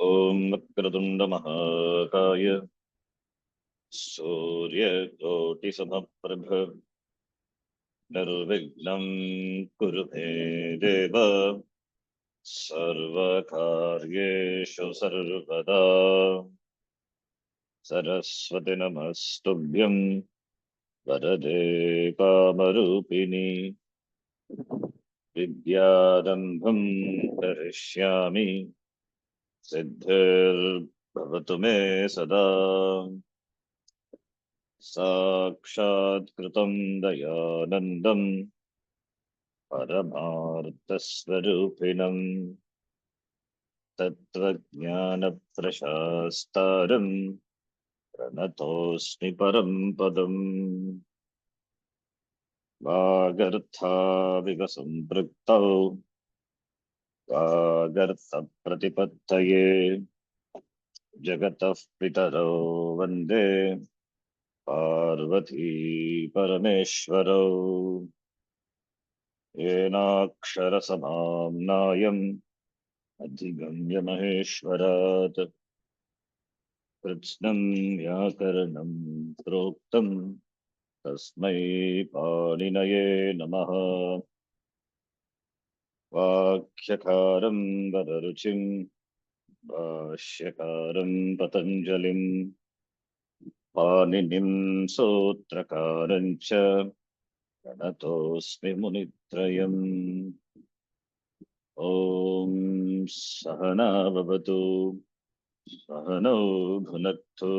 ओम वक्रतुंड महाकाय सूर्यकोटिसमप्रभ निर्विघ्नं कुरु मे देव सर्वकार्येषु सर्वदा। सरस्वती नमस्तुभ्यं वरदे कामरूपिणी विद्यारम्भं करिष्यामि सिद्धिर्भवतु मे सदा। साक्षात्कृतं दयानन्दं परमार्थस्वरूपिणं तत्त्वज्ञानप्रशास्तारं प्रणतोऽस्मि परं पदम्। वागर्थाविव सम्पृक्तौ वागर्थप्रतिपत्तये जगतः पितरौ वन्दे पार्वती परमेश्वरौ। येनाक्षरसमाम्नायम् अधिगम्य महेश्वरात् कृत्स्नं व्याकरणं प्रोक्तं तस्मै पाणिनये नमः। वाक्यकारं वररुचिं भाष्यकारं पतञ्जलिं पाणिनिं सूत्रकारं च प्रणतोऽस्मि मुनित्रयम्। ॐ सहना भवतु सहनौ भुनक्तु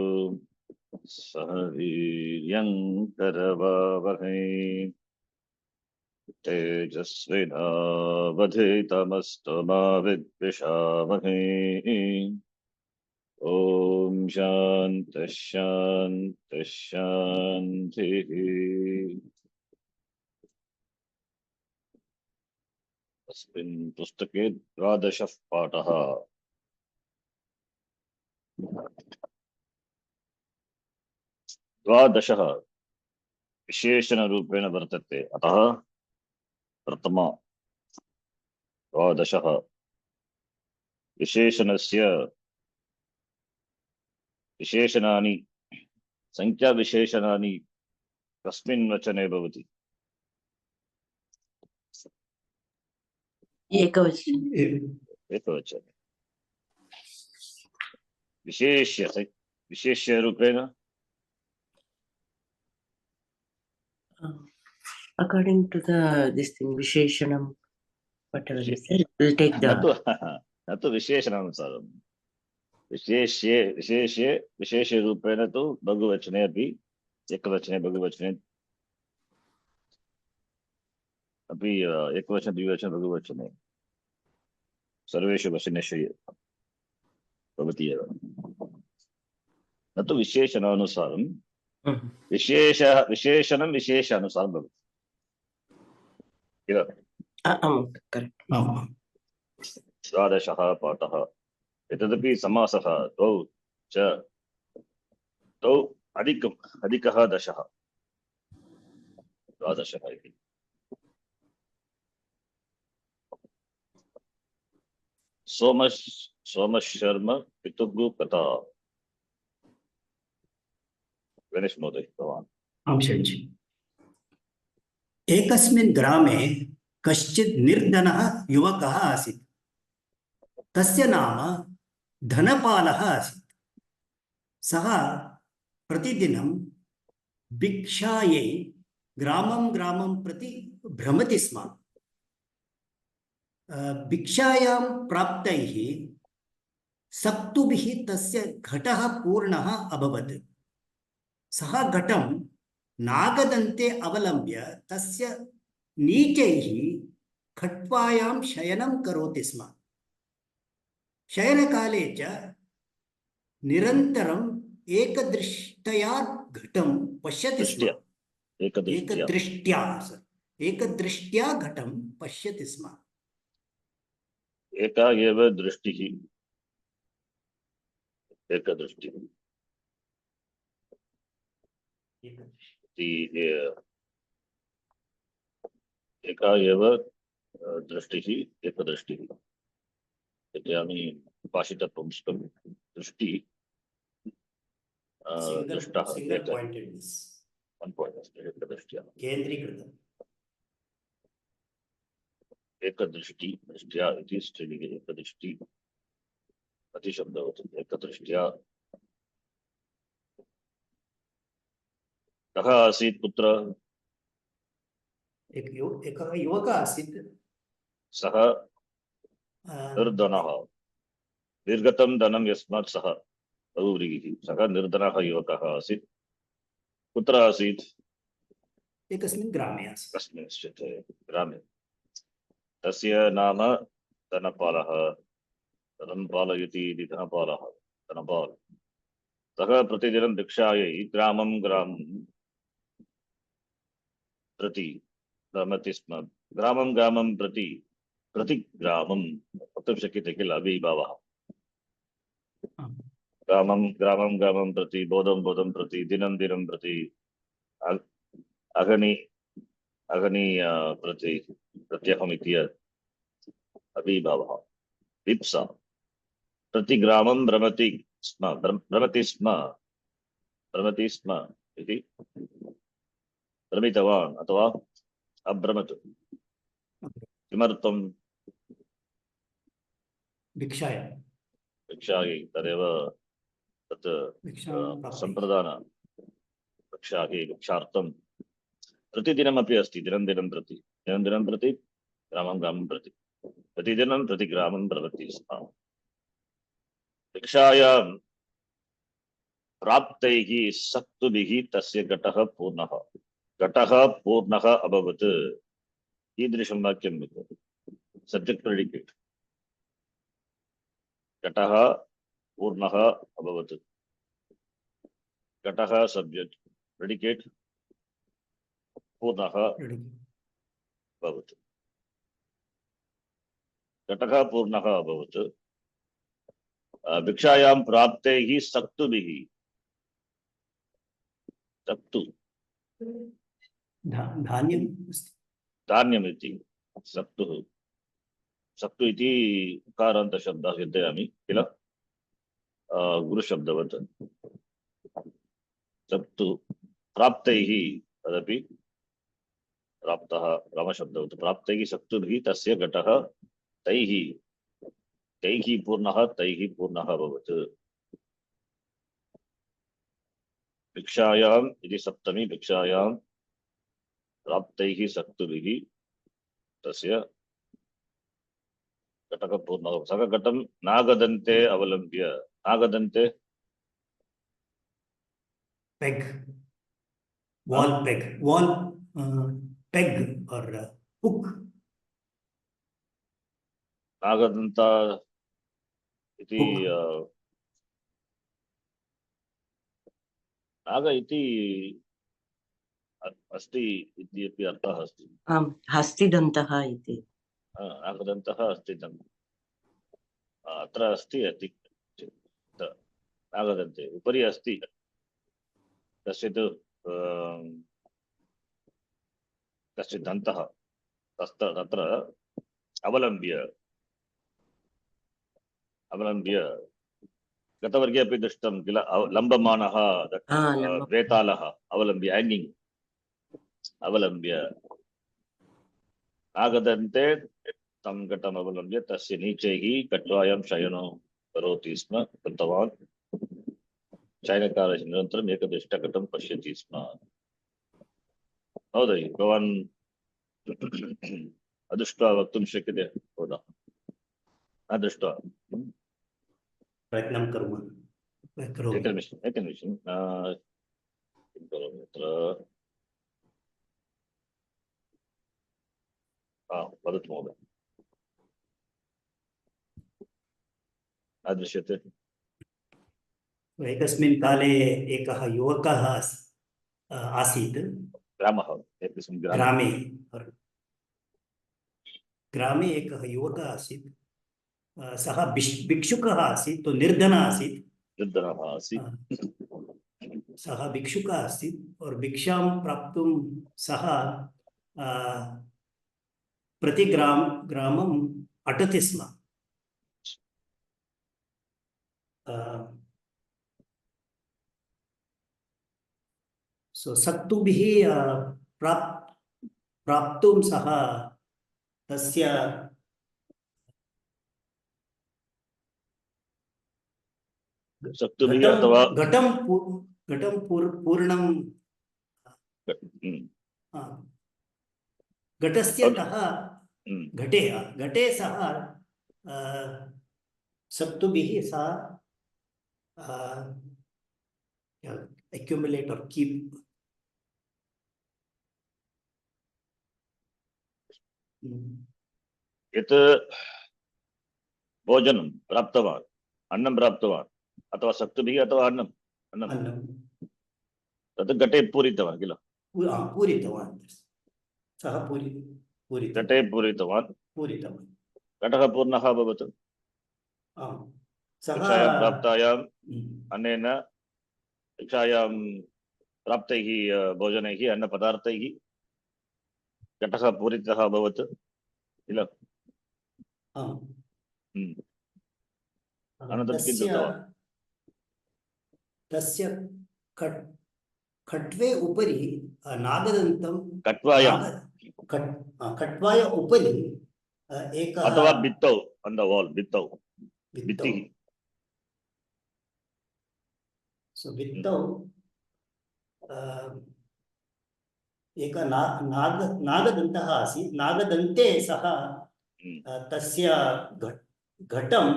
सह वीर्यं करवावहै तेजस्विनावधीतमस्तु मा विद्विषावहै। ॐ शान्तिः शान्तिः शान्तिः। अस्मिन् पुस्तके 12 पाठः। द्वादशः विशेषणरूपेण वर्तते, अतः प्रथम 12 विशेषणस्य विशेषणानि संख्याविशेषणानि कस्मिन् वचने भवति? एकवचने। विशेष्य रूपेण according to this thing visheshanam, whatever you said, we'll take the न तो विशेषणानुसारं विशेष्य रूपेण तो बहुवचने अपि एकवचने बहुवचने अपि एकवचन द्विवचन बहुवचने सर्वेषु वचनेषु भवति एव। न तो विशेषणानुसारं विशेषणं विशेषानुसारं भवति किल? द्वादशः पाठः। एतदपि समासः द्वौ च द्वौ अधिकः दशः द्वादशः इति। सोमशर्म पितुः कथा। गणेश महोदय भवान्। एकस्मिन् ग्रामे कश्चित् निर्धनः युवकः आसीत्। तस्य नाम धनपालः आसीत्। सः प्रतिदिनं भिक्षायै ग्रामं ग्रामं प्रति भ्रमति स्म। भिक्षायां प्राप्तैः सप्तुभिः तस्य घटः पूर्णः अभवत्। सः घटं नागदन्ते अवलम्ब्य तस्य नीचैः खट्वायां शयनं करोति स्म। शयनकाले च निरन्तरम् एकदृष्ट्या घटं पश्यति स्म। एकदृष्ट्या घटं पश्यति स्म। एका एव दृष्टिः, एकदृष्टिः। एका एव दृष्टिः, एकदृष्टिः। चिन्तयामि भाषितत्वं दृष्टि दृष्टः सिंगल पॉइंटेडनेस one point अस्ति एकदृष्ट्या केंद्रीकृतम् एकदृष्टि दृष्ट्या इति स्त्रीलिङ्गे एकदृष्टि प्रतिशब्दवत् एकदृष्ट्या कः आसीत् पुत्र एक युवक आसीत् सः निर्धनः निर्गतं धनं यस्मात् सः बहुव्रीहिः सः निर्धनः युवकः आसीत् कुत्र आसीत् एकस्मिन् ग्रामे आसीत् कस्मिंश्चित् ग्रामे तस्य नाम धनपालः धनं पालयति इति धनपालः धनपाल सः प्रतिदिनं भिक्षायै ग्रामं प्रति गमति स्म ग्रामं प्रति प्रतिग्रामं वक्तुं शक्यते किल अभिभावः ग्रामं प्रति बोधं प्रति दिनं प्रति अगनि प्रति प्रत्यहमिति अभिभावः विप्सा प्रतिग्रामं भ्रमति स्म इति भ्रमितवान् अथवा अभ्रमत् किमर्थं भिक्षायै तदेव तत् सम्प्रदान भिक्षार्थं प्रतिदिनमपि अस्ति दिनं प्रति ग्रामं प्रति प्रतिदिनं प्रतिग्रामं भ्रमति स्म भिक्षायां प्राप्तैः सक्तुभिः तस्य घटः पूर्णः अभवत् कीदृशं वाक्यं सब्जेक्ट प्रेडिकेट घटः पूर्णः अभवत् घटः सब्जेक्ट प्रेडिकेट पूर्णः अभवत् घटः पूर्णः अभवत् भिक्षायां प्राप्तैः सक्तुभिः सक्तु धान्यमिति सक्तु इति उकारान्तशब्दः चिन्तयामि किल गुरुशब्दवत् सक्तु प्राप्तैः तदपि प्राप्तः रामशब्दवत् प्राप्तैः सक्तुभिः तस्य घटः तैः पूर्णः अभवत् भिक्षायाम् इति सप्तमी भिक्षायां प्राप्तैः सक्तुभिः तस्य घटः पूर्णः सः घटं नागदन्ते अवलम्ब्य नागदन्ते peg wall peg or hook नागदन्ता इति नाग इति अस्ति इत्यपि अर्थः अस्ति आम् हस्तिदन्तः इति नागदन्तः हस्तिदन्तः अत्र अस्ति नागदन्ते उपरि अस्ति कश्चित् दन्तः तत्र अवलम्ब्य गतवर्गे अपि दृष्टं किल लम्बमानः वेतालः अवलम्ब्य हैंगिंग अवलम्ब्य नागदन्ते तं घटम् अवलम्ब्य तस्य नीचैः कट्वायां शयनं करोति स्म कृतवान् शयनकाले निरन्तरम् एकदृष्टघटं पश्यति स्म महोदय भवान् अदृष्ट्वा वक्तुं शक्यते न दृष्ट्वा प्रयत्नं कुर्मः एकनिमिषम् किं करोमि अत्र वदतु महोदय न दृश्यते एकस्मिन् काले एकः युवकः आसीत् ग्रामे एकः युवकः आसीत् सः भिक्षुकः आसीत् तो निर्धनः आसीत् सः भिक्षुकः आसीत् और भिक्षां प्राप्तुं सः प्रति ग्रामम् अटति स्म सो सक्तुभिः प्राप्तुं सः तस्य सक्तुभिः अथवा घटं पूर्णं घटस्य तः घटे सः सक्तुभिः सः accumulate or keep यत् भोजनं प्राप्तवान्, अन्नं प्राप्तवान् अथवा सक्तुभिः अथवा अन्नं तत् घटे पूरितवान् किल, पूरितवान् सः घटे पूरितवान्, घटः पूर्णः अभवत्। शिक्षायां प्राप्तायां अन्नेन शिक्षायां प्राप्तैः भोजनैः अन्नपदार्थैः घटः पूरितः अभवत् किल। अनन्तरं किं कृतवान्? तस्य खट्वे उपरि नागदन्तं खट्वाय उपरि एकः अथवा भित्तौ on the wall, भित्तिः। सो भित्तौ एकः नागदन्तः आसीत्। नागदन्ते सः तस्य घटम्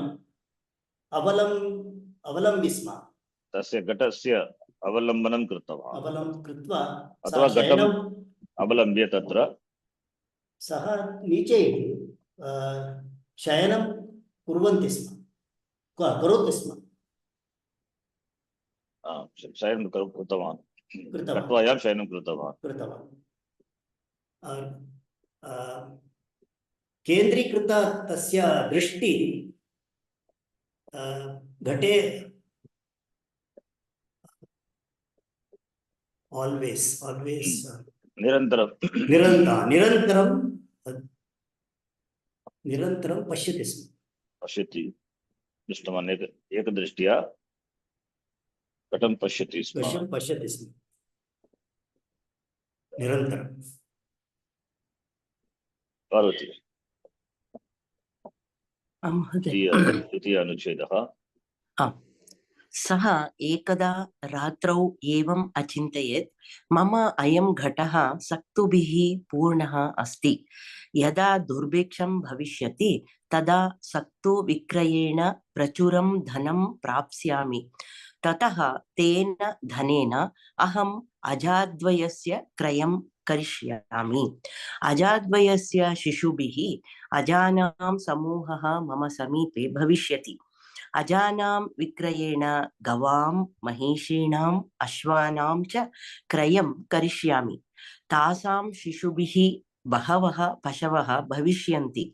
अवलम्बि स्म। तस्य घटस्य अवलम्बनं कृत्वा अथवा घटम् अवलम्ब्य तत्र सः नीचे शयनं करोति स्म। शयनं कृतवान्, खट्वायां शयनं कृतवान्। केन्द्रीकृत तस्य दृष्टि घटे always निरन्तरं पश्यति स्म। दृष्टवान् एकदृष्ट्या घटं पश्यति स्म निरन्तरं। पार्वती द्वितीय अनुच्छेदः। सः एकदा रात्रौ एवम् अचिन्तयत्, मम अयं घटः सक्तुभिः पूर्णः अस्ति। यदा दुर्भिक्षं भविष्यति तदा सक्तु विक्रयेण प्रचुरं धनं प्राप्स्यामि। ततः तेन धनेन अहम् अजाद्वयस्य क्रयं करिष्यामि। अजाद्वयस्य शिशुभिः अजानां समूहः मम समीपे भविष्यति। अजानां विक्रयेण गवां, महिषीणाम्, अश्वानां च क्रयं करिष्यामि। तासां शिशुभिः बहवः पशवः भविष्यन्ति।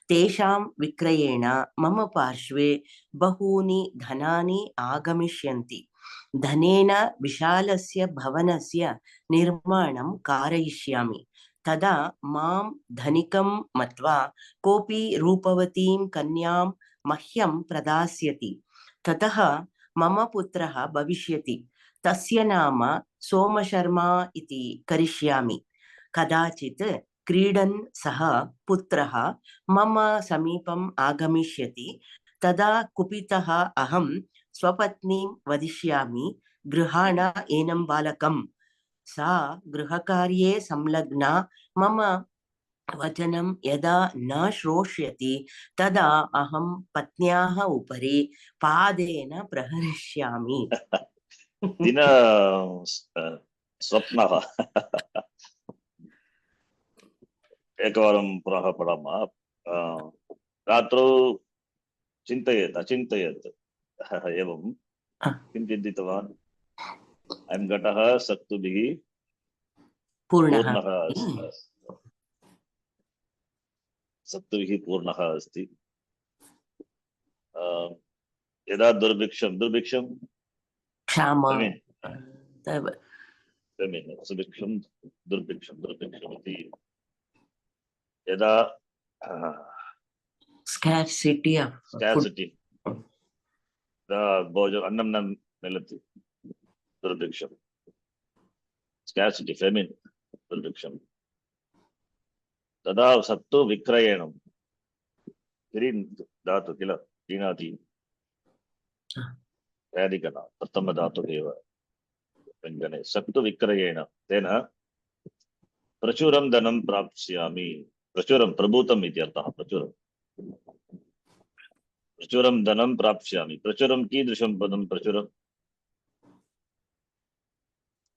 तेषां विक्रयेण मम पार्श्वे बहूनि धनानि आगमिष्यन्ति। धनेन विशालस्य भवनस्य निर्माणं कारयिष्यामि। तदा मां धनिकं मत्वा कोऽपि रूपवतीं कन्यां मह्यं प्रदास्यति। ततः मम पुत्रः भविष्यति। तस्य नाम सोमशर्मा इति करिष्यामि। कदाचित् क्रीडन् सः पुत्रः मम समीपम् आगमिष्यति। तदा कुपितः अहं स्वपत्नीं वदिष्यामि, गृहाण एनं बालकम्। सा गृहकार्ये संलग्ना मम वचनं यदा न श्रोष्यति तदा अहं पत्न्याः उपरि पादेन प्रहरिष्यामि। दिन स्वप्नः एकवारं पुनः पठामः। रात्रौ अचिन्तयत् एवं किं चिन्तितवान्? अयं घटः सक्तुभिः पूर्णः अस्ति। यदा दुर्भिक्षं इति यदा scarcity भोजन अन्नं न मिलति दुर्भिक्षं स्कार्सिटी फेमिन् दुर्भिक्षं तदा सत्तु विक्रयणं क्रीन् धातु किल क्रीणाति व्याधिकना प्रथम धातु एव व्यञ्जने सत्तु विक्रयेण तेन प्रचुरं धनं प्राप्स्यामि प्रचुरं प्रभूतम् इति अर्थः प्रचुरं धनं प्राप्स्यामि प्रचुरं कीदृशं पदं प्रचुरं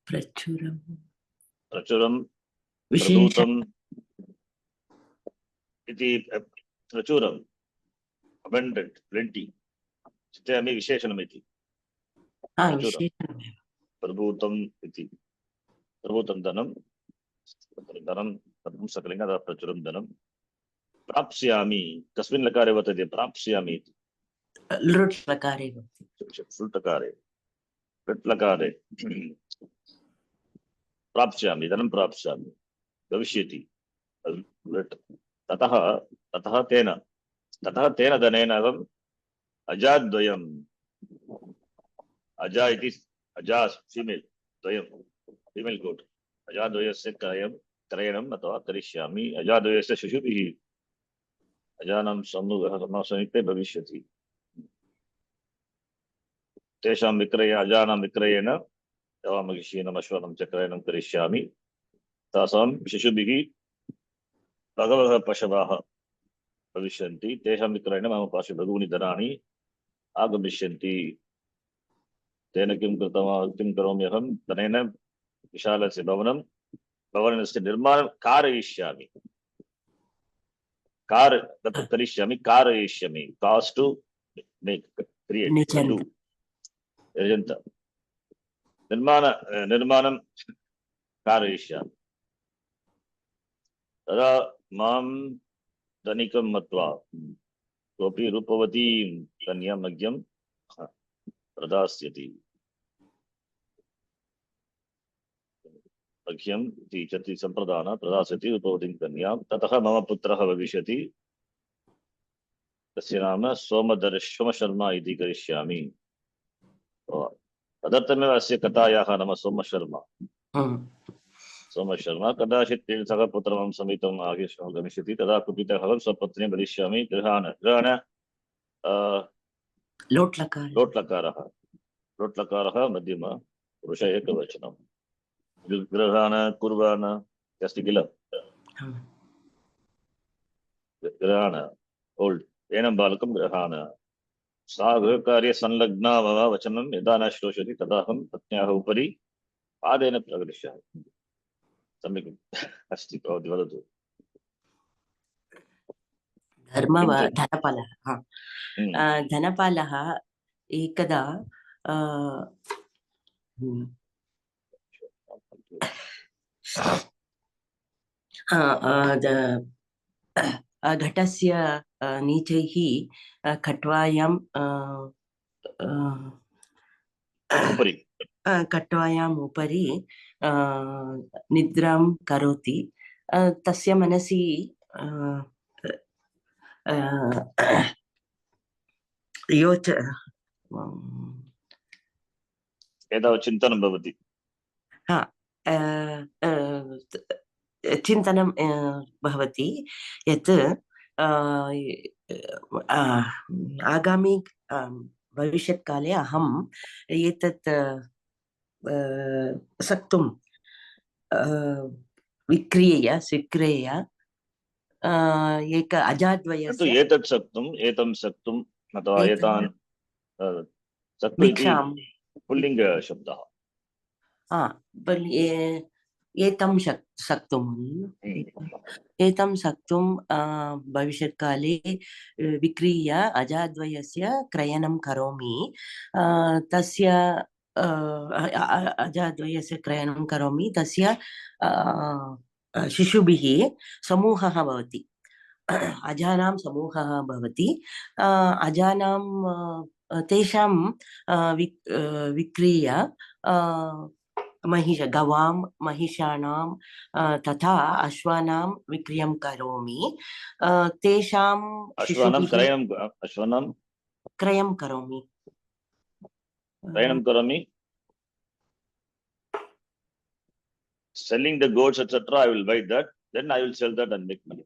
प्रचुरं प्रचुरं विशेष प्रभूतम् इति प्रचुरम् abundant plenty चिन्तयामि विशेषणम् इति प्रचुरं विशेषणमेव प्रभूतम् इति प्रभूतं धनं पदं सकलिङ्ग प्रचुरं धनं प्राप्स्यामि कस्मिन् लकारे वर्तते प्राप्स्यामि इति लृट् लकारे सुल्टकारे लट्लकारे प्राप्स्यामि धनं प्राप्स्यामि भविष्यति ततः तेन धनेन अहम् अजाद्वयम् अजा इति अजा फीमेल् द्वयं फीमेल् गोट् अजाद्वयस्य क्रयणम् अथवा करिष्यामि अजाद्वयस्य शिशुभिः अजानां समूहः समीपे भविष्यति तेषां विक्रय अजानां विक्रयेण यवामहिषीणाम् अश्वानां च क्रयणं करिष्यामि तासां शिशुभिः बहवः पशवः भविष्यन्ति तेषां विक्रयेण मम पार्श्वे बहूनि धनानि आगमिष्यन्ति तेन किं करोमि अहं धनेन विशालस्य भवनस्य निर्माणं कारयिष्यामि कारयिष्यामि cause to make create do यजन्त निर्माणं कारयिष्यामि तदा मां धनिकं मत्वा कोऽपि रूपवतीं कन्यां मह्यं प्रदास्यति मह्यम् इति चति सम्प्रदान प्रदास्यति रूपवतीं कन्यां ततः मम पुत्रः भविष्यति तस्य नाम सोमशर्मा इति करिष्यामि तदर्थमेव अस्य कथायाः नाम सोमशर्मा कदाचित् तेन सह पुत्रं समीपम् गमिष्यति तदा कुपितः अहं स्वपत्नीं वदिष्यामि गृहाण लोट्लकारः मध्यम पुरुष एकवचनं गृहाण कुर्वाण अस्ति किल गृहाण ओल्ड् एनं बालकं गृहाण सा गृहकार्ये संलग्ना मम वचनं यदा न श्रोष्यति तदा अहं पत्न्याः उपरि पादेन प्रगमिष्यामि सम्यक् अस्ति भवती वदतु धनपालः एकदा घटस्य नीचैः कट्वायाम् उपरि निद्रां करोति तस्य मनसि एतावत् चिन्तनं भवति चिन्तनं भवति यत् आगामी भविष्यत्काले अहम् एतत् सक्तुं स्वीक्रिय एक अजाद्वयस्य एतं सक्तुम् अथवा एतान् सक्तु इति पुल्लिङ्ग शब्दः एतं सक्तुं भविष्यत्काले विक्रीय अजाद्वयस्य क्रयणं करोमि तस्य अजाद्वयस्य क्रयणं करोमि तस्य शिशुभिः समूहः भवति अजानां समूहः भवति अजानां तेषां विक्रीय गवां महिषाणां तथा अश्वानां विक्रयं करोमि तेषां क्रयं करोमि Rayanam Karami. Selling the goods, etc. I will buy that. Then I will sell that and make money.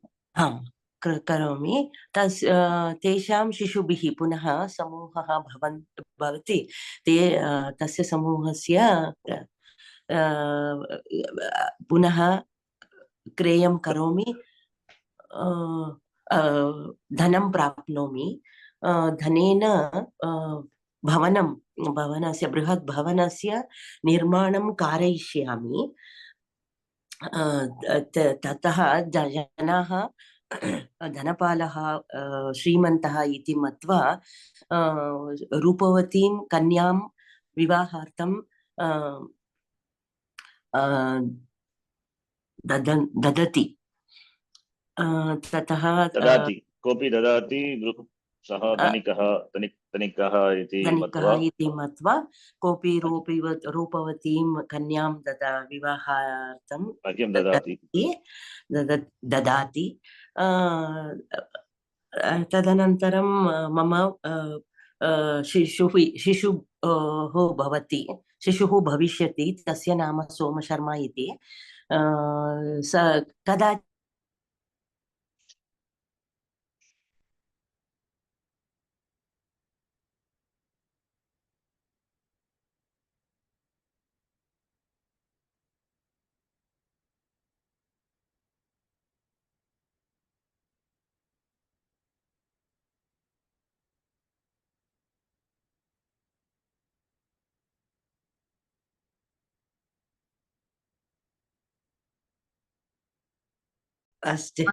करोमि तेषां शिशुभिः पुनः समूहः भवति ते तस्य समूहस्य पुनः क्रयं करोमि धनं प्राप्नोमि धनेन भवनस्य बृहत् भवनस्य निर्माणं कारयिष्यामि ततः जनाः धनपालः श्रीमन्तः इति मत्वा रूपवतीं कन्यां विवाहार्थं ददति ततः ददाति कोऽपि ददाति सः धनिकः इति मत्वा कोऽपि रूपवतीं कन्यां विवाहार्थं ददाति तदनन्तरं मम शिशुः भविष्यति तस्य नाम सोमशर्मा इति स कदाचित् अस्ति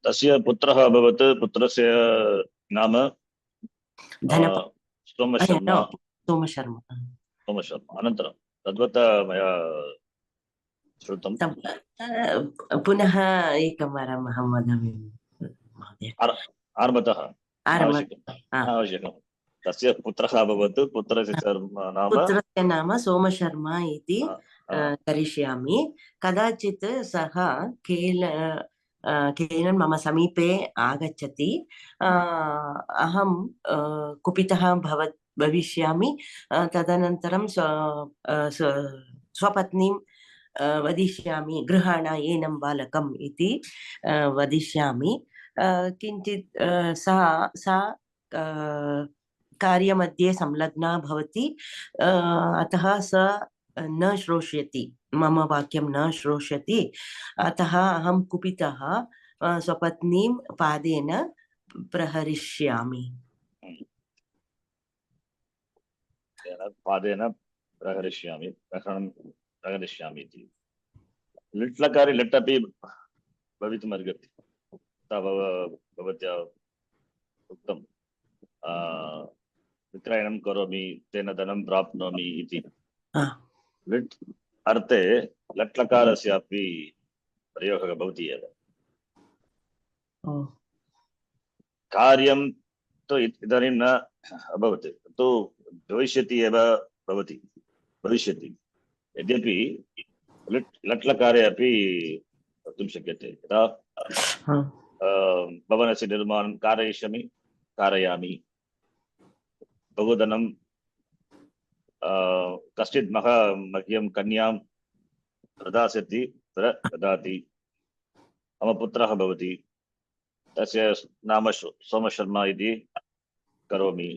तस्य पुत्रः अभवत् पुत्रस्य नाम सोमशर्मा अनन्तरं तद्वत् मया श्रुतं पुनः एकवारम् अहं वदामि आरम्भतः आवश्यकं तस्य पुत्रः अभवत् पुत्रस्य नाम सोमशर्मा इति करिष्यामि कदाचित् सः केवलं मम समीपे आगच्छति अहं कुपितः भविष्यामि तदनन्तरं स्वपत्नीं वदिष्यामि गृहाण एनं बालकम् इति वदिष्यामि किञ्चित् सा कार्यमध्ये संलग्ना भवति अतः सा न श्रोष्यति मम वाक्यं न श्रोष्यति अतः अहं कुपितः स्वपत्नीं पादेन प्रहरिष्यामि इति लिट्लकारि लिट् अपि भवितुमर्हति भवत्या उक्तं विक्रयणं करोमि तेन धनं प्राप्नोमि इति लिट् अर्थे लट्लकारस्यापि प्रयोगः भवति एव कार्यं तु इदानीं न अभवत् तु भविष्यति एव भविष्यति यद्यपि लट्लकारे अपि वक्तुं शक्यते यदा भवनस्य निर्माणं कारयामि बहुधनं कश्चित् मह्यं कन्यां ददाति मम पुत्रः भवति तस्य नाम सोमशर्मा इति करोमि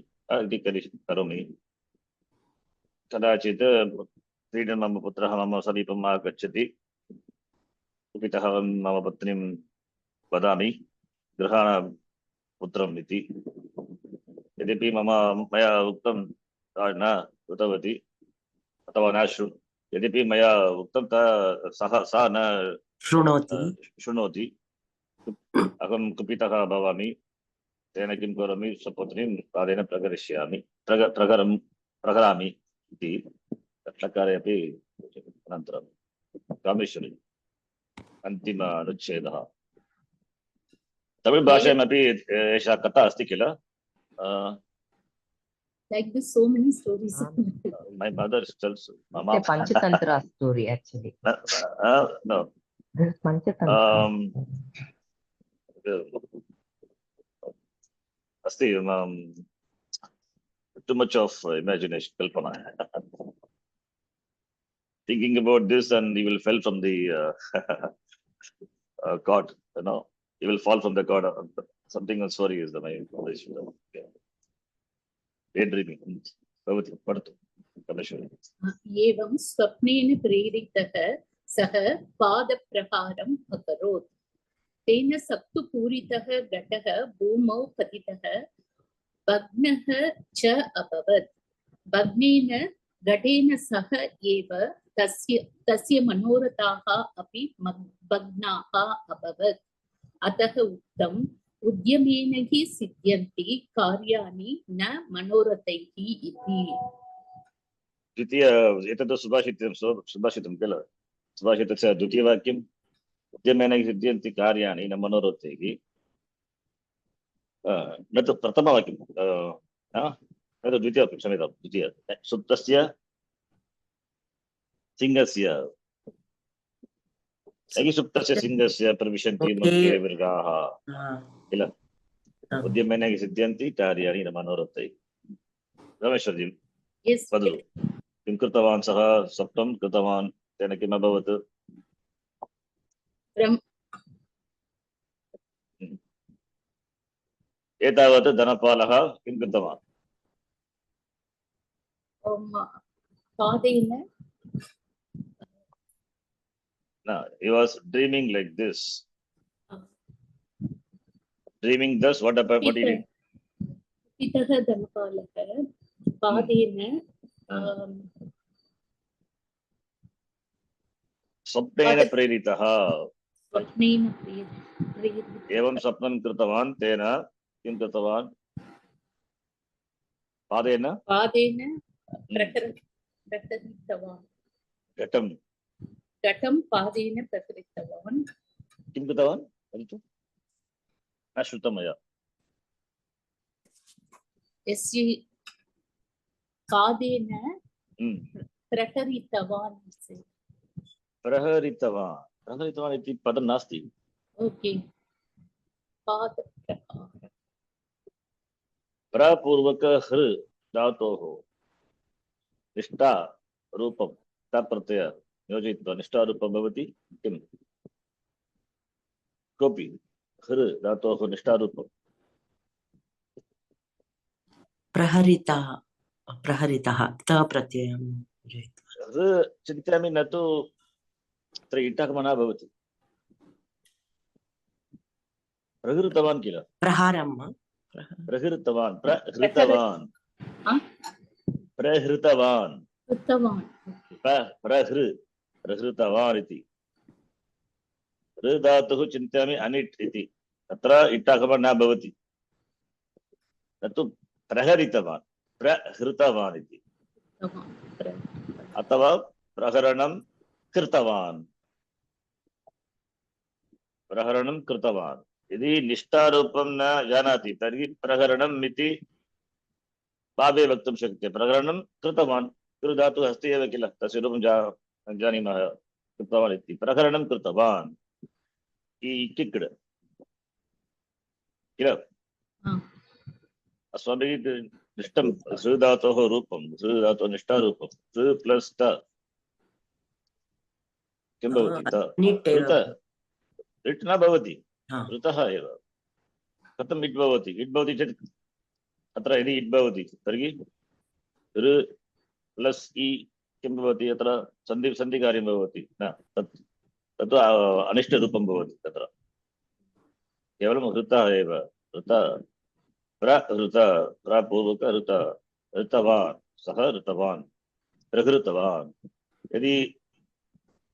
कदाचित् मम पुत्रः मम समीपम् आगच्छति कुपितः मम पत्नीं वदामि गृहाण पुत्रम् इति यद्यपि मया उक्तं न कृतवती अथवा न यद्यपि मया उक्तं सा न शृणोति अहं कुपितः भवामि तेन किं करोमि स्वपत्नीं पादेन प्रहरामि इति लट्लकारे अपि अनन्तरं कामेश्वरी अन्तिम अनुच्छेदः तमिळ् भाषायामपि एषा कथा अस्ति किल like this so many stories my mother tells mama Panchatantra story actually no this Panchatantra अस्ति too much of imagination, kalpana. Thinking about this, and you will fall from the god. You know, you will fall from the god. Something else. Sorry, is the my information. Daydreaming. Bhavati, padatu. Kameshwari. एवं स्वप्नेन प्रेरितः सः पादप्रहारम् अकरोत् तेन सप्तपूरितः घटः भूमौ पतितः भग्नः च अभवत् भग्नेन घटेन सह एव तस्य मनोरथाः अपि भग्नाः अभवत् अतः उक्तम् उद्यमेन हि सिद्ध्यन्ति कार्याणि न मनोरथैः इति द्वितीय एतत् सुभाषितं किल सुभाषितस्य द्वितीयवाक्यम् उद्यमेन सिद्ध्यन्ति कार्याणि न मनोरथैः न तु प्रथमवाक्यं न तु द्वितीयवाक्यं क्षम्यतां द्वितीय सुप्तस्य सिंहस्य सुप्तस्य सिंहस्य प्रविशन्ति मध्ये मृगाः किल उद्यमेन सिद्ध्यन्ति कार्याणि न मनोरथैः रमेश्वर्जी वदतु किं कृतवान् सः सप्तं कृतवान् तेन किम् अभवत् एतावत् धनपालः किं कृतवान् पादेन No, he was dreaming like this. Dreaming thus, what happened? What did he? पितः धनपालः पादेन स्वप्नेन प्रेरितः स्वप्नेन एवं स्वप्नं कृतवान् तेन किं कृतवान् पादेन प्रहरितवान् घटं पादेन प्रहरितवान् किं कृतवान् वदतु न श्रुतं मया यस्य पादेन प्रहरितवान् प्रहरितवान् इति पदं नास्ति ओके पादप्रहारः प्रपूर्वक हृ धातोः निष्ठा रूपं तप्रत्यय योजयित्वा निष्ठा रूपं भवति किं कोऽपि हृ धातोः निष्ठा रूपं प्रहरितः त प्रत्ययं चिन्तयामि न तु अत्र इट्टकमना भवति प्रहृतवान् किल प्रहारं प्रहृतवान् प्रहृतवान् इति ऋ धातुः चिन्तयामि अनिट् इति अत्र इट्टकमः न भवति न तु प्रहरितवान् प्रहृतवान् इति अथवा प्रहरणं कृतवान् यदि निष्ठारूपं न जानाति तर्हि प्रहरणम् इति भावे वक्तुं शक्यते प्रहरणं कृतवान् कृ धातुः अस्ति एव किल तस्य रूपं जानीमः कृतवान् इति प्रहरणं कृतवान् किक्ड किल अस्माभिः दृष्टं सृ धातोः रूपं सृ धातोः निष्ठारूपं सृ प्लस् त किं भवति इट् न भवति ऋतः एव कथम् इट् भवति चेत् अत्र यदि इट् भवति तर्हि ऋ प्लस् इ किं भवति अत्र सन्धिकार्यं भवति न तत् अनिष्टरूपं भवति तत्र केवलं ऋतः एव प्रपूर्वक ऋतवान् सः ऋतवान् प्रहृतवान् यदि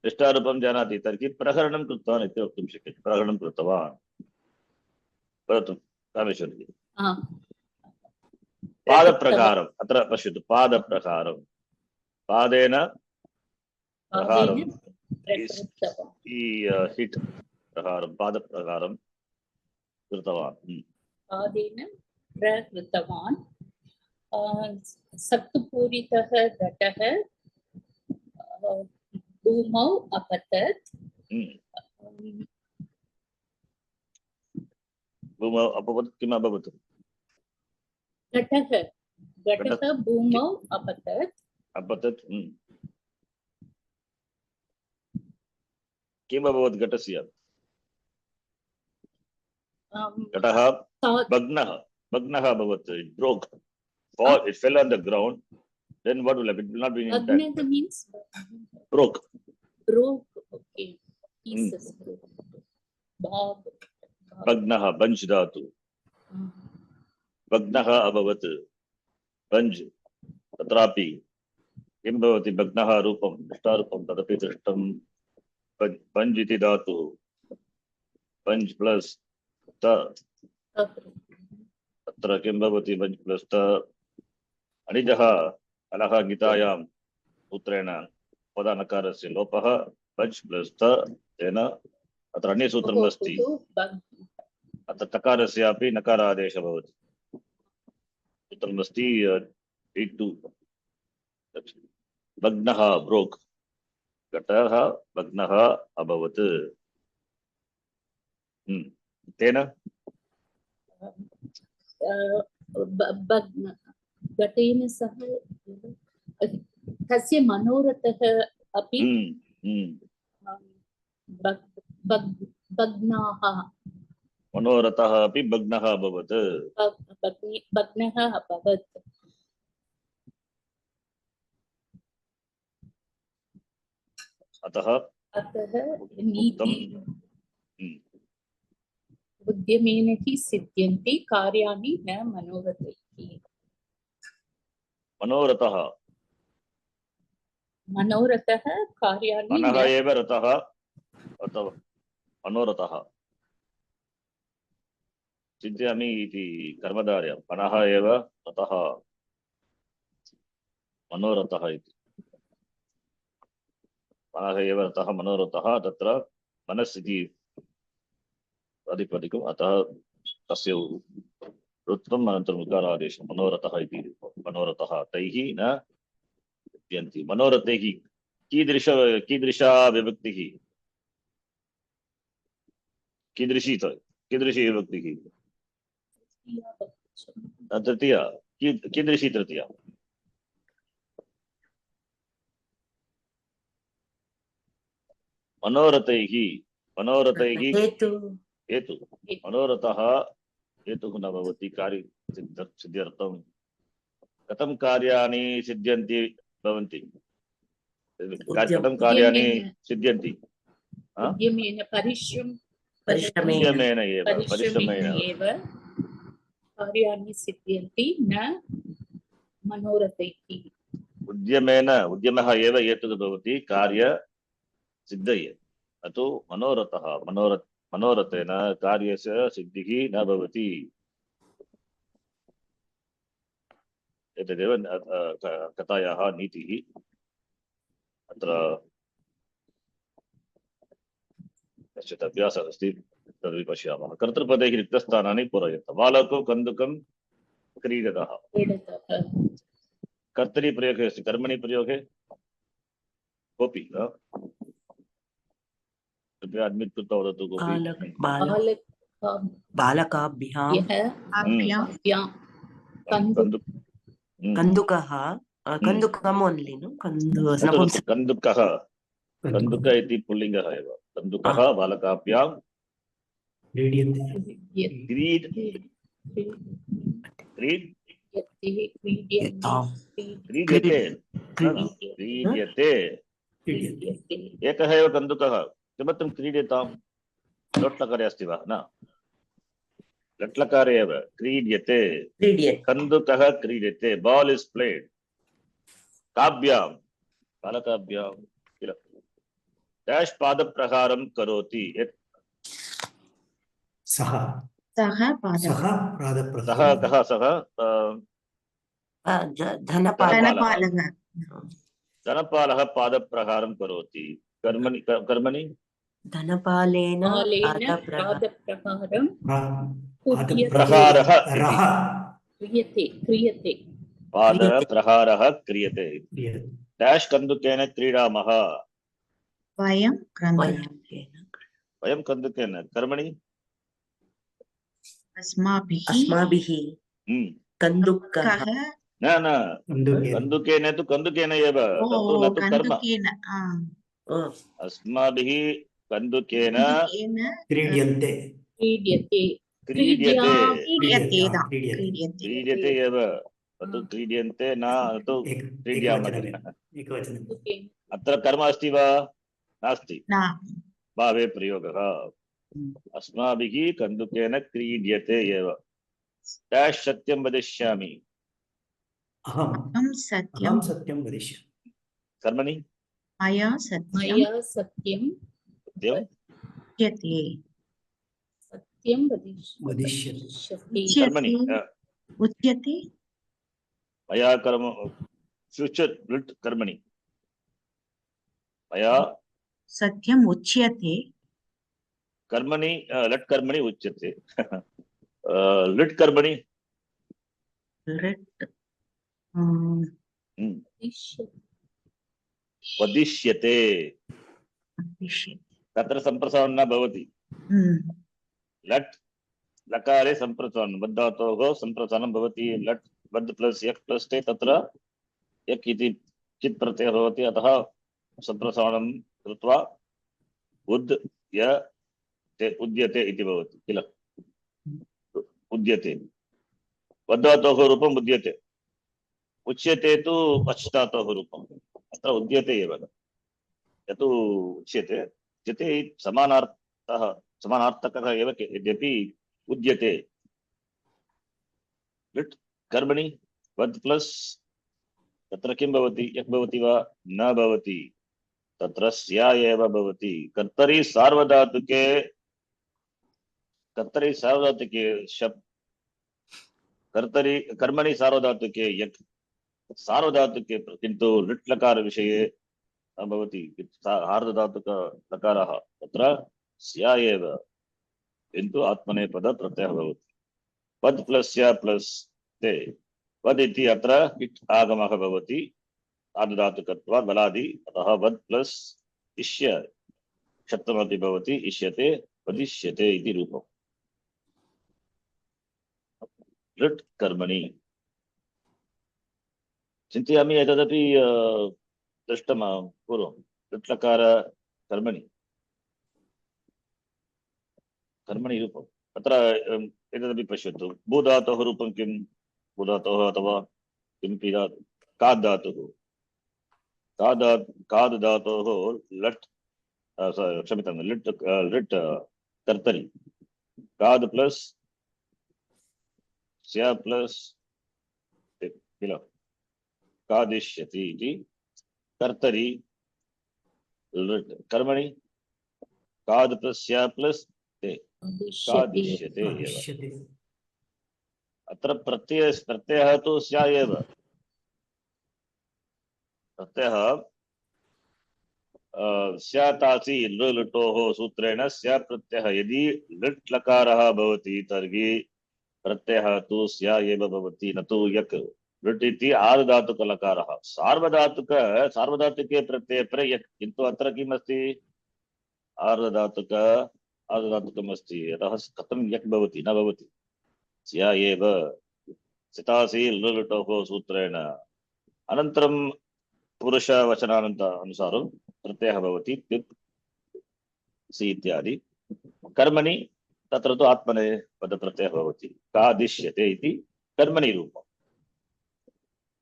निष्ठारूपं जानाति तर्हि प्रहरणं कृतवान् इति वक्तुं शक्यते प्रहरणं कृतवान् वदतु रामेश्वरी पादप्रकारम् अत्र पश्यतु पादप्रकारं पादेन प्रहारं हिट् प्रहारं पादप्रकारं कृतवान् पादेन प्रहृतवान् सप्तपूरितः घटः भूमौ अपतत् भूमौ अपतत् किम् अभवत् घटः घटः भूमौ अपतत् अपतत् किम् अभवत् घटस्य घटः भग्नः अभवत् it broke it fell on the ground then what will happen? It will not be intact. Bhagnah means broke okay pieces broke भग्नः बंज् धातु भग्नः अभवत् बंज् तत्रापि किं भवति भग्नः रूपं दृष्टारूपं तदपि दृष्टं बंज् इति धातु बंज् प्लस त तत्र किं भवति बंज् प्लस त अनिजः अलः गीतायां सूत्रेण पदानकारस्य लोपः बंज् प्लस त तेन अत्र अन्यसूत्रम् अस्ति अत्र तकारस्यापि नकारादेशः भवति सूत्रमस्ति भग्नः ब्रोक् घटः भग्नः अभवत् तेन घटेन सह तस्य मनोरथः अपि भग्नाः मनोरथः अपि भग्नः अभवत् भग्नः अभवत् अतः नीति उद्यमेन हि सिद्ध्यन्ति कार्याणि न मनोरथैः मनोरथः कार्याणि मनः एव रथः अथवा मनोरथः चिन्तयामि इति कर्मधारय मनः एव रथः मनोरथः इति मनः एव रथः मनोरथः तत्र मनस्सिति प्रातिपदिकम् अतः तस्य ऋत्वम् अनन्तरम् उकारादेशः मनोरथः इति मनोरथः तैः न सिद्ध्यन्ति मनोरथैः कीदृशा विभक्तिः कीदृशी विभक्तिः तृतीया कीदृशी तृतीया मनोरथैः हेतु मनोरथः हेतुः न भवति कार्य सिद्ध्यर्थं कथं कार्याणि सिद्ध्यन्ति भवन्ति कथं कार्याणि सिद्ध्यन्ति परिश्रमेण एव कार्याणि सिद्ध्यन्ति न मनोरथैः उद्यमः एव हेतुः भवति कार्य सिद्धये न तु मनोरथेन कार्यस्य सिद्धिः न भवति एतदेव कथायाः नीतिः अत्र कश्चित् अभ्यासः अस्ति तद् पश्यामः कर्तृपदैः रिक्तस्थानानि पूरयन्तु बालको कन्दुकं क्रीडतः कर्तरि प्रयोगे अस्ति कर्मणि प्रयोगे कोऽपि कृपया अड्मिट् कृत्वा वदतु कोऽपि बालकाभ्यां कन्दुकः कन्दुकम् ओन्लि नो कन्दुकः कन्दुक इति पुल्लिङ्गः एव कन्दुकः बालकाभ्यां क्रीड्यते एकः एव कन्दुकः किमर्थं क्रीड्यतां लोट्लकारे अस्ति वा न लट्लकारे एव क्रीड्यते कन्दुकः क्रीड्यते बाल् इस् प्लेड् काभ्यां बालकाभ्यां किल डैश् पादप्रहारं करोति सः धनपालः पादप्रहारं करोति कर्मणि धनपालेन प्रहारः क्रियते पादप्रहारः क्रियते डैश् कन्दुकेन क्रीडामः वयं कन्दुकेन कर्मणि अस्माभिः कन्दुकः न कन्दुकेन तु कन्दुकेन एव तत्तु न तु कर्म कन्दुकेन अस्माभिः कन्दुकेन क्रीड्यन्ते क्रीड्यते क्रीड्यते क्रीड्यते एव तत्तु क्रीड्यन्ते न तु क्रीड्यामः एकवचनं अत्र कर्म अस्ति वा नास्ति भावे प्रयोगः अस्माभिः कन्दुकेन क्रीड्यते एव डैश् सत्यं वदिष्यामि अहं सत्यं वदिष्यामि कर्मणि मया मया सत्यं सत्यं सत्यं वदिष्यति वदिष्यति कर्मणि उच्यते मया कर्म फ्यूचर लुट् कर्मणि मया सत्यम् उच्यते कर्मणि लट् कर्मणि उच्यते लिट् कर्मणि लट् वदिष्यते तत्र सम्प्रसारणं न भवति लट् लकारे सम्प्रसारणं वद्धातोः सम्प्रसारणं भवति लट् वद् प्लस यक् प्लस ते तत्र यक् इति चित् प्रत्ययः भवति अतः सम्प्रसारणं कृत्वा उद् य ते उद्यते इति भवति किल उद्यते वद्धातोः रूपम् उद्यते उच्यते तु पश्चातोः रूपम् अत्र उद्यते एव यतु उच्यते उच्यते समानार्थकः एव यद्यपि उद्यते लिट् कर्मणि वद् प्लस तत्र किं भवति यक् भवति वा न भवति तत्र स्या एव भवति कर्तरि सार्वधातुके कर्तरि कर्मणि सार्वधातुके यक् सार्वधातुके किन्तु लिट् लकार विषये न भवति हार्धधातुक लकारः तत्र स्या एव किन्तु आत्मनेपद प्रत्ययः भवति वद् प्लस स्या प्लस ते वद् इति अत्र इट् आगमः भवति आर्धधातुकत्वात् बलादि अतः वद् प्लस इष्य शब्दमपि भवति इष्यते वदिष्यते इति रूपम् लिट् कर्मणि चिन्तयामि एतदपि दृष्टं पूर्वं लिट् लकार कर्मणि रूपम् अत्र एतदपि पश्यतु भूधातोः रूपं किं भूधातोः अथवा किमपि काद् धातुः काद् धातोः लट् क्षम्यतां लिट् कर्तरि काद् प्लस स्या प्लस किल कादिष्यति इति कर्तरि कर्मणि काद् प्लस स्या प्लस ते कादिष्यते एव अत्र प्रत्ययः तु स्या एव प्रत्ययः स्यातासि लुटोः सूत्रेण स्या प्रत्ययः यदि लिट् लकारः भवति तर्हि प्रत्ययः तु स्या एव भवति न तु यक् लिट् इति आर्धधातुकलकारः सार्वधातुके प्रत्यये परे यक् किन्तु अत्र किम् अस्ति आर्धधातुकम् अस्ति अतः कथं यक् भवति न भवति स्या एव सितासि लुटोः सूत्रेण अनन्तरं पुरुषवचनानुसारं प्रत्ययः भवति तिप् सि इत्यादि कर्मणि तत्र तु आत्मनेपद प्रत्ययः भवति कादिष्यते इति कर्मणि रूपम्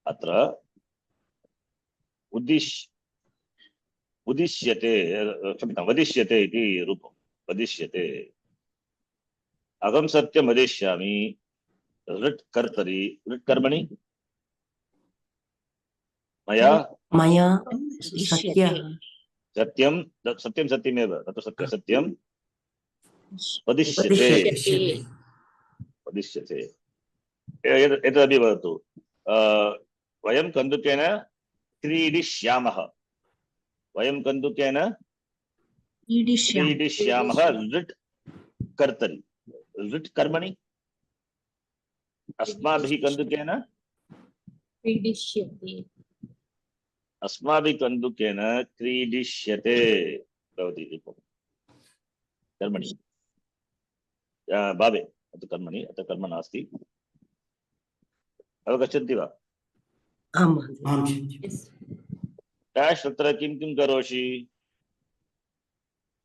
अत्र उदिष्यते क्षम्यतां वदिष्यते इति रूपं वदिष्यते अहं सत्यं वदिष्यामि लिट् कर्तरि लिट् कर्मणि मया सत्यं सत्यमेव तत्र सत्यं वदिष्यते एतदपि वदतु वयं कन्दुकेन क्रीडिष्यामः लिट् कर्तरि लिट् कर्मणि अस्माभिः कन्दुकेन क्रीडिष्यते भवति कर्मणि भावे अत्र कर्मणि अत्र कर्म नास्ति अवगच्छन्ति वा आम् महोदय। आम् Yes. डैश तत्र किं किं करोषि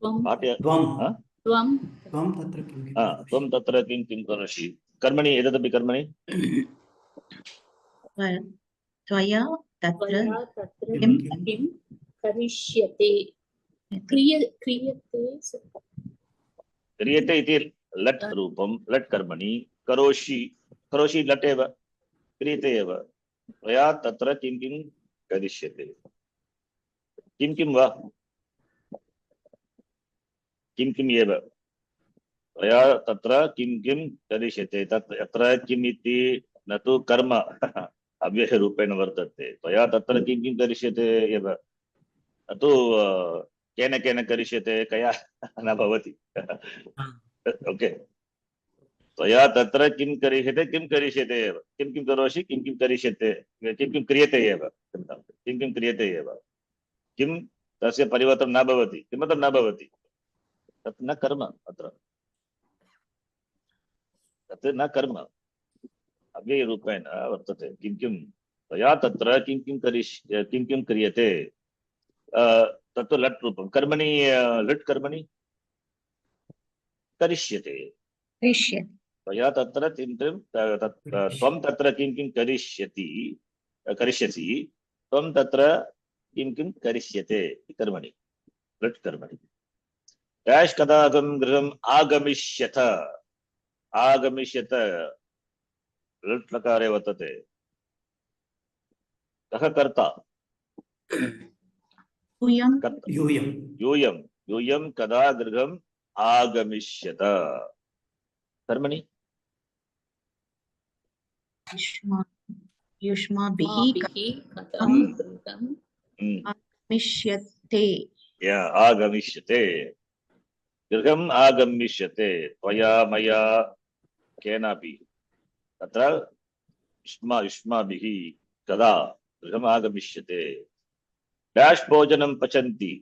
त्वं पाठ्य त्वं हा? त्वं त्वं तत्र किं किं हा, करोषि? त्वं तत्र किं किं करोषि कर्मणि एतदपि कर्मणि त्वया तत्र त्वया तत्र किं किं किं करिष्यते क्रियते क्रियते इति लट् रूपं लट् कर्मणि करोषि करोषि लट् एव क्रियते एव त्वया तत्र किं किं करिष्यते किं किं वा किं किम् एव त्वया तत्र किं किं करिष्यते तत् यत्र किम् इति न तु कर्म अव्ययरूपेण वर्तते त्वया तत्र किं किं करिष्यते एव न तु केन केन करिष्यते कया न भवति ओके त्वया तत्र किं करिष्यते एव किं किं करोषि किं किं करिष्यते किं किं क्रियते एव किं किं क्रियते एव किं तस्य परिवर्तनं न भवति किमर्थं न भवति तत् न कर्म अत्र तत् न कर्म अव्ययरूपेण वर्तते किं किं त्वया तत्र किं किं क्रियते तत् लट् रूपं कर्मणि लट् कर्मणि करिष्यते करिष्यति त्वया तत्र किं किं त्वं तत्र किं किं करिष्यसि त्वं तत्र किं किं करिष्यते कर्मणि लट् कर्मणि डैश कदा गृहम् आगमिष्यथ आगमिष्यत लट् लकारे वर्तते कः कर्ता यूयं कर्ता यूयं यूयं यूयं कदा गृहम् आगमिष्यत कर्मणि युष्माभिः कदा कथं कृतं आगमिष्यते या आगमिष्यते गृहम् आगमिष्यते त्वया मया केनापि तत्र युष्माभिः कदा गृहम् आगमिष्यते डैश भोजनं पचन्ति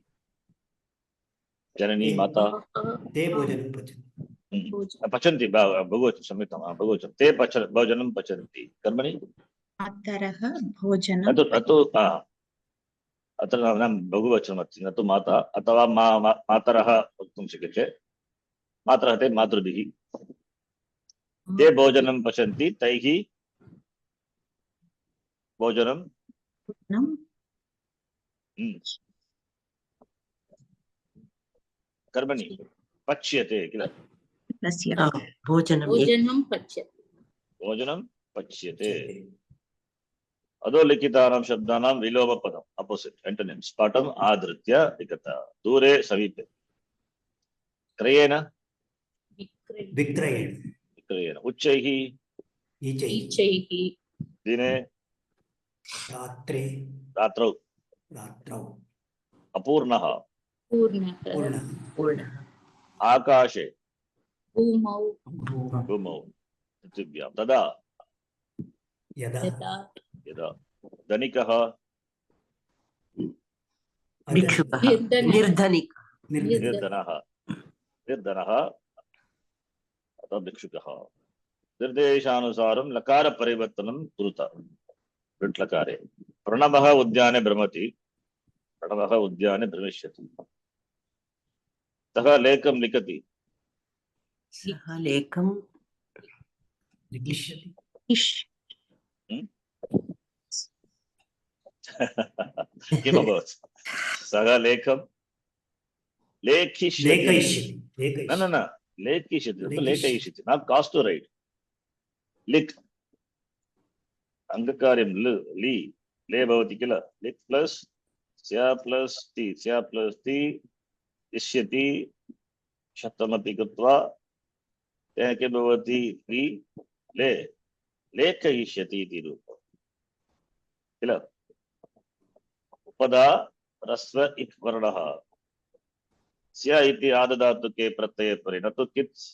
जननी माता ते भोजनं पचन्ति पचन्ति बहुवचनं क्षम्यतां बहुवचनं ते भोजनं पचन्ति कर्मणि मातरः भोजनं अतु अत्र न बहुवचनमस्ति न तु माता अथवा मातरः वक्तुं शक्यते मातरः ते मातृभिः ते भोजनं पचन्ति तैः भोजनं कर्मणि पच्यते किल तस्य भोजनं भोजनं पच्यते भोजनं पच्यते अधोलिखितानां शब्दानां विलोमपदम् अपोजिट एंटोनिम्स पाठम् आधृत्य लिखता दूरे समीपे क्रयेण विक्रयेण विक्रयेण उच्चैः नीचैः दिने रात्रे रात्रौ रात्रौ अपूर्णः पूर्णः पूर्णः पूर्णः आकाशे भूमौ भूमौ पृथिव्यां तदा यदा यदा यदा धनिकः भिक्षुकः निर्धनः निर्धनिकः निर्धनः अथवा भिक्षुकः निर्देशानुसारं लकार परिवर्तनं कुरुत लट् लकारे प्रणवः उद्याने भ्रमति प्रणवः उद्याने भ्रमिष्यति सः लेखं लिखति सः लेखं लिखिष्यति किम् अभवत् सः लेखं लेखिष्यति लेखयिष्यति न लेखिष्यति लेखयिष्यति नाट् कास् टु रैट् लिख् अङ्गकार्यं लि ले भवति किल लिख् प्लस् स्या प्लस् ति इष्यति शतमपि कृत्वा तेन किं भवति ले लेखयिष्यति इति रूपं किल उपदा ह्रस्व इक् वर्णः स्या इति आदधातुके प्रत्यये परे न तु कित्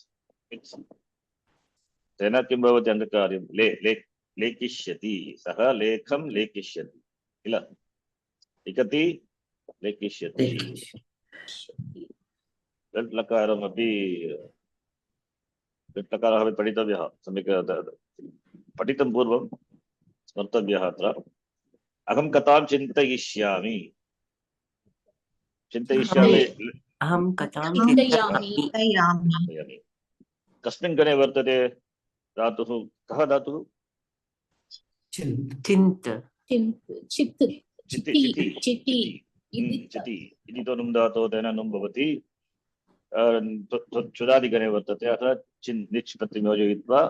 तेन किं भवति अङ्गकार्यं लेखिष्यति सः लेखं लेखिष्यति किल लिखति लेखिष्यति लट् लकारमपि लट् लकारः अपि पठितव्यः सम्यक् पठितं पूर्वं स्मर्तव्यः अत्र अहं कथां चिन्तयिष्यामि चिन्तयिष्यामि अहं कथां चिन्तयामि चिन्तयामि चिन्तयामि कस्मिन् गणे वर्तते धातुः कः धातुः चिन्त चिन्त चित् चिति चिति चिति चिति चिति इति चिति इति तो नुम् धातोः तेन नुम् भवति चुरादिगणे वर्तते अतः चिन् निच् प्रत्ययं योजयित्वा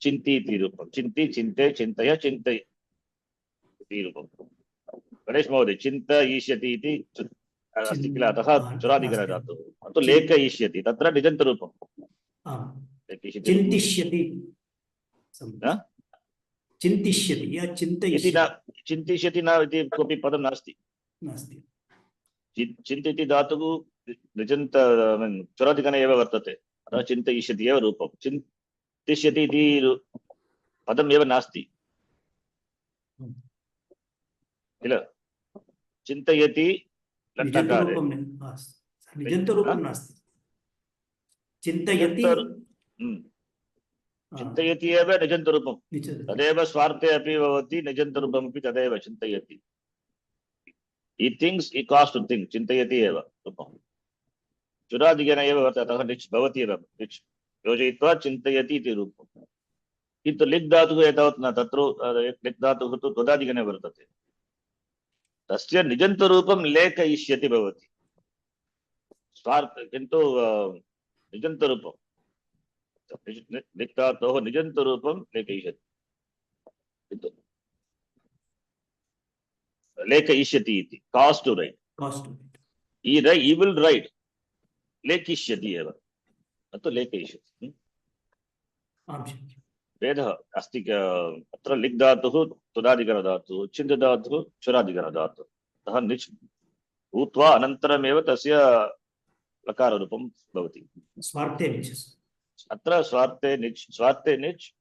चिन्ति इति रूपं चिन्ति चिन्ते चिन्तय चिन्तय इति रूपं गणेश महोदय चिन्तयिष्यति इति अस्ति किल अतः चुरादिगणे धातुः तु लेखयिष्यति तत्र निजन्तरूपं आम् लेखयिष्यति चिन्तिष्यति न? चिन्तिष्यति या इति न चिन्तयिष्यति चिन्तिष्यति न इति कोऽपि पदं नास्ति नास्ति चिन्तिति धातुः निजन्त चुरादिगणे एव वर्तते अतः चिन्तयिष्यति एव रूपं चिन्तिष्यति इति पदम् एव नास्ति किल चिन्तयति लट्लकारे निजन्तरूपं निजन्तरूपं नास्ति चिन्तयति चिन्तयति एव निजन्तरूपं तदेव स्वार्थे अपि भवति निजन्तरूपमपि तदेव चिन्तयति he thinks he costs to think चिन्तयति एव रूपं चुरादिगणे एव वर्तते अतः निच् भवति एव निच् योजयित्वा चिन्तयति इति रूपं किन्तु लिक् धातुः एतावत् न तत्र लिक् धातुः तु त्वदादिगणे वर्तते तस्य निजन्तरूपं लेखयिष्यति भवति स्वार्थ किन्तु निजन्तरूपं लिक् धातोः निजन्तरूपं लेखयिष्यति किन्तु लेखयिष्यति इति कास् टु रैट् कास्ट् he will write लेखिष्यति एव न तु लेखयिष्यति आं शक्यं भेदः अस्ति अत्र लिक् धातुः तुदादिगणधातुः चिन्त धातुः चुरादिगणधातुः अतः निच् भूत्वा अनन्तरमेव तस्य लकाररूपं भवति स्वार्थे निच् अत्र स्वार्थे निच्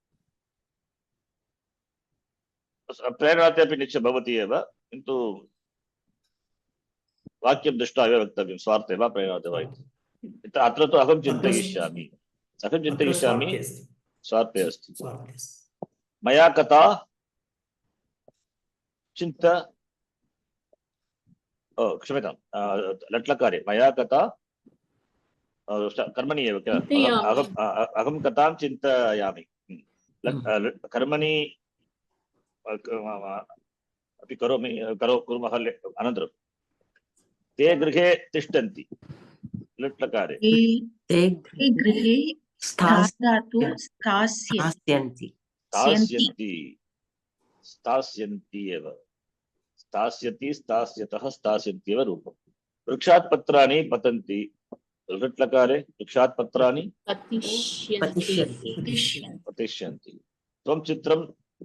प्रेरणाते अपि निच् भवति एव किन्तु वाक्यं दृष्ट्वा एव वक्तव्यं स्वार्थे वा प्रेरणाते वा इति अत्र तु अहं चिन्तयिष्यामि स्वार्थे अस्ति मया कथा चिन्त क्षम्यतां लट्लकारे मया कथा कर्मणि एव किल अहं कथां चिन्तयामि कर्मणि अपि करोमि कुर्मः अनन्तरं ते गृहे तिष्ठन्ति लट्लकारे ते गृहे धातु स्थास्यन्ति स्थास्यन्ति एव स्थास्यति स्थास्यतः स्थास्यन्ति एव रूपं वृक्षात् पत्राणि पतन्ति लट्लकारे वृक्षात् पत्राणि पतिष्यन्ति त्वं चित्रं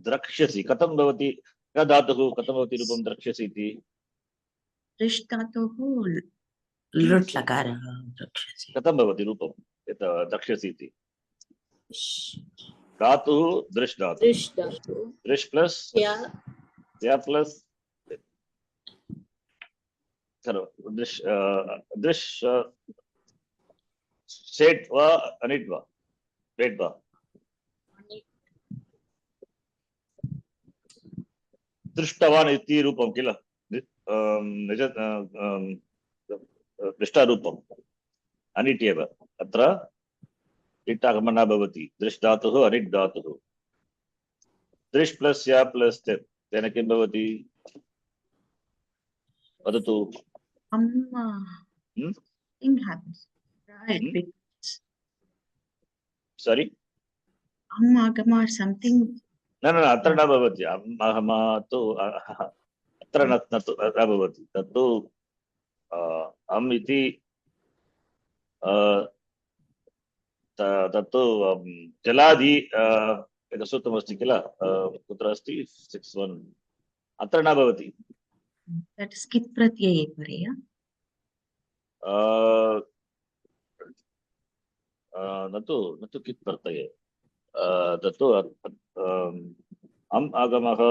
द्रक्ष्यसि कथं भवति न धातुः कथं भवति रूपं द्रक्ष्यसि इति दृष् धातुः लुट् लकारः द्रक्ष्यसि कथं भवति रूपं यत् द्रक्ष्यसि इति धातुः दृश् धातुः दृश् प्लस् या प्लस् दृश् सेट् वा अनिट् वा वेट् वा दृष्टवान् इति रूपं किल निज दृष्टारूपम् अनिट् एव अत्र इट् आगमनं भवति दृश् धातुः अनिट् धातुः दृश् प्लस् या प्लस् तेन किं भवति वदतु सारी न अत्र न भवति तु अत्र न भवति तत्तु अहम् इति तत्तु जलादि एकं सूत्रमस्ति किल कुत्र अस्ति 6-1 अत्र न भवति कित् प्रत्यये परे न तु कित् प्रत्यये तत्तु अम् आगमः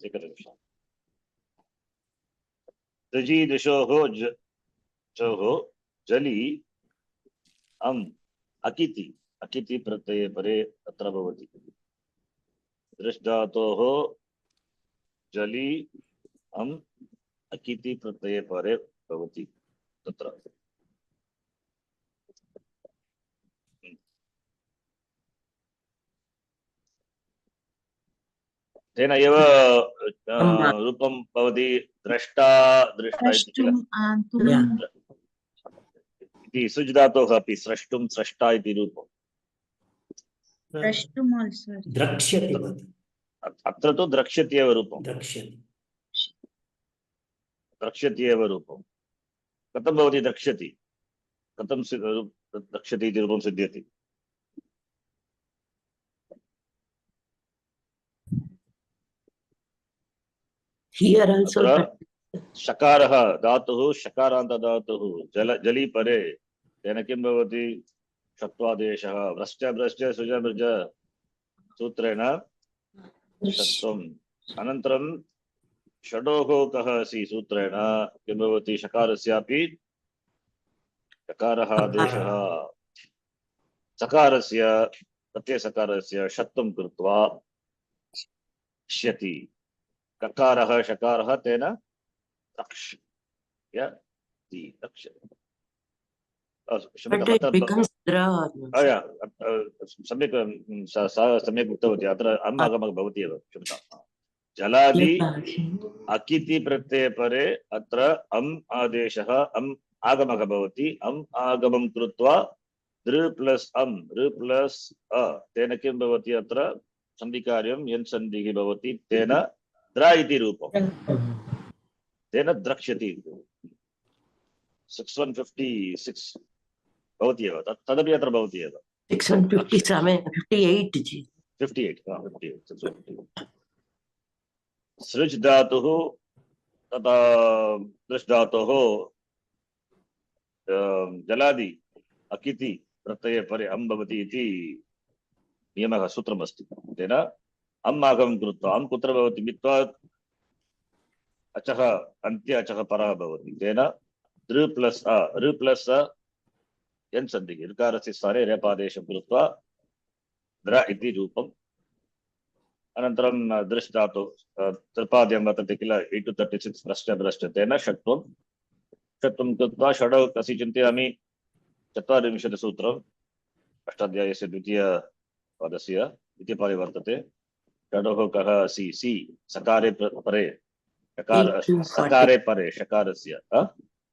एकनिमिषम् दृजी दिशोः जली अम् अकिति प्रत्यये परे अत्र भवति दृष् धातोः जलि अम् अकिति प्रत्यये परे भवति तत्र तेन एव रूपं भवति द्रष्टा दृष्टा इति किल द्रष्टुम् Yeah. इति सुज् धातोः अपि स्रष्टुं स्रष्टा इति रूपम् द्रष्टुम् आल्सो द्रक्ष्यति भवति अत्र तु द्रक्ष्यति एव रूपं द्रक्ष्यति द्रक्ष्यति एव रूपं कथं भवति द्रक्ष्यति कथं द्रक्ष्यति इति रूपं सिद्ध्यति Here also अत्र that शकारः धातुः शकारान्त धातुः जलि परे तेन किं भवति षत्वादेशः व्रश्च भ्रश्च सुज मृज सूत्रेण षत्वम् अनन्तरं षडोः कः असि सूत्रेण किं भवति शकारस्यापि शकारः आदेशः सकारस्य प्रत्ययसकारस्य षत्वं कृत्वा श्यति ककारः शकारः तेन रक्ष्यति but it becomes dra. सम्यक् सम्यक् उक्तवती अत्र अम् आगमः भवति एव क्षम्यतां जलादि अकिति प्रत्यये परे अत्र अम् आदेशः अम् आगमः भवति अम् आगमं कृत्वा दृ प्लस् अम् ऋ प्लस् अ तेन किं भवति अत्र सन्धिकार्यं यन् सन्धिः भवति तेन द्र इति रूपं तेन द्रक्ष्यति 6156 भवति एव तदपि अत्र भवति एव 657 58 जी 58 सृज् धातुः तथा दृष् धातोः जलादि अकिति प्रत्यये परे अम् भवति इति नियमः सूत्रमस्ति तेन अम् आगमं कृत्वा अम् कुत्र भवति मित्वा अचः अन्त्य अचः परः भवति तेन दृ प्लस् अ ऋ प्लस् अ यन् सन्धिः ऋकारस्य स्तरे रेपादेशं कृत्वा द्र इति रूपम् अनन्तरं दृष् धातु त्रिपाद्यं वर्तते किल 8 to 36 भ्रष्ट तेन षट्वं कृत्वा षडौ कसि चिन्तयामि 40 सूत्रम् अष्टाध्यायस्य द्वितीयपादस्य द्वितीयपादे वर्तते षडोः कः सि सि सकारे परे सकारे परे शकारस्य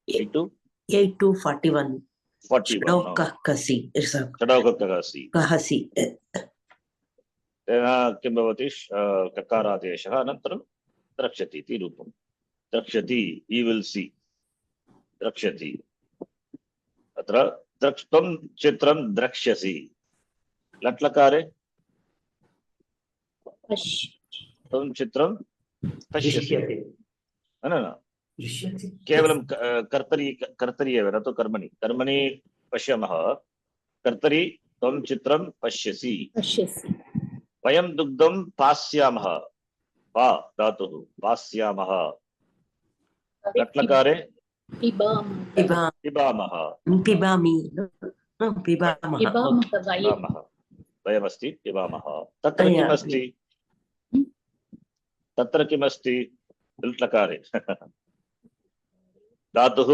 8 to 41 41 kasi षडोः कः सि kahasi तेन किं भवति ककारादेशः अनन्तरं द्रक्ष्यति इति रूपं द्रक्ष्यति यू विल् सी द्रक्ष्यति अत्र द्रक्ष्टुं चित्रं द्रक्ष्यसि लट्लकारे त्वं चित्रं पश्यसि दृश्यते न दृश्यते केवलं कर्तरि एव न तु कर्मणि कर्मणि पश्यामः कर्तरि त्वं चित्रं पश्यसि वयं दुग्धं पास्यामः पा धातुः पास्यामः लट्लकारे पिबामः pibami पिबामः वयमस्ति पिबामः तत्र किमस्ति तत्र किमस्ति लट्लकारे धातुः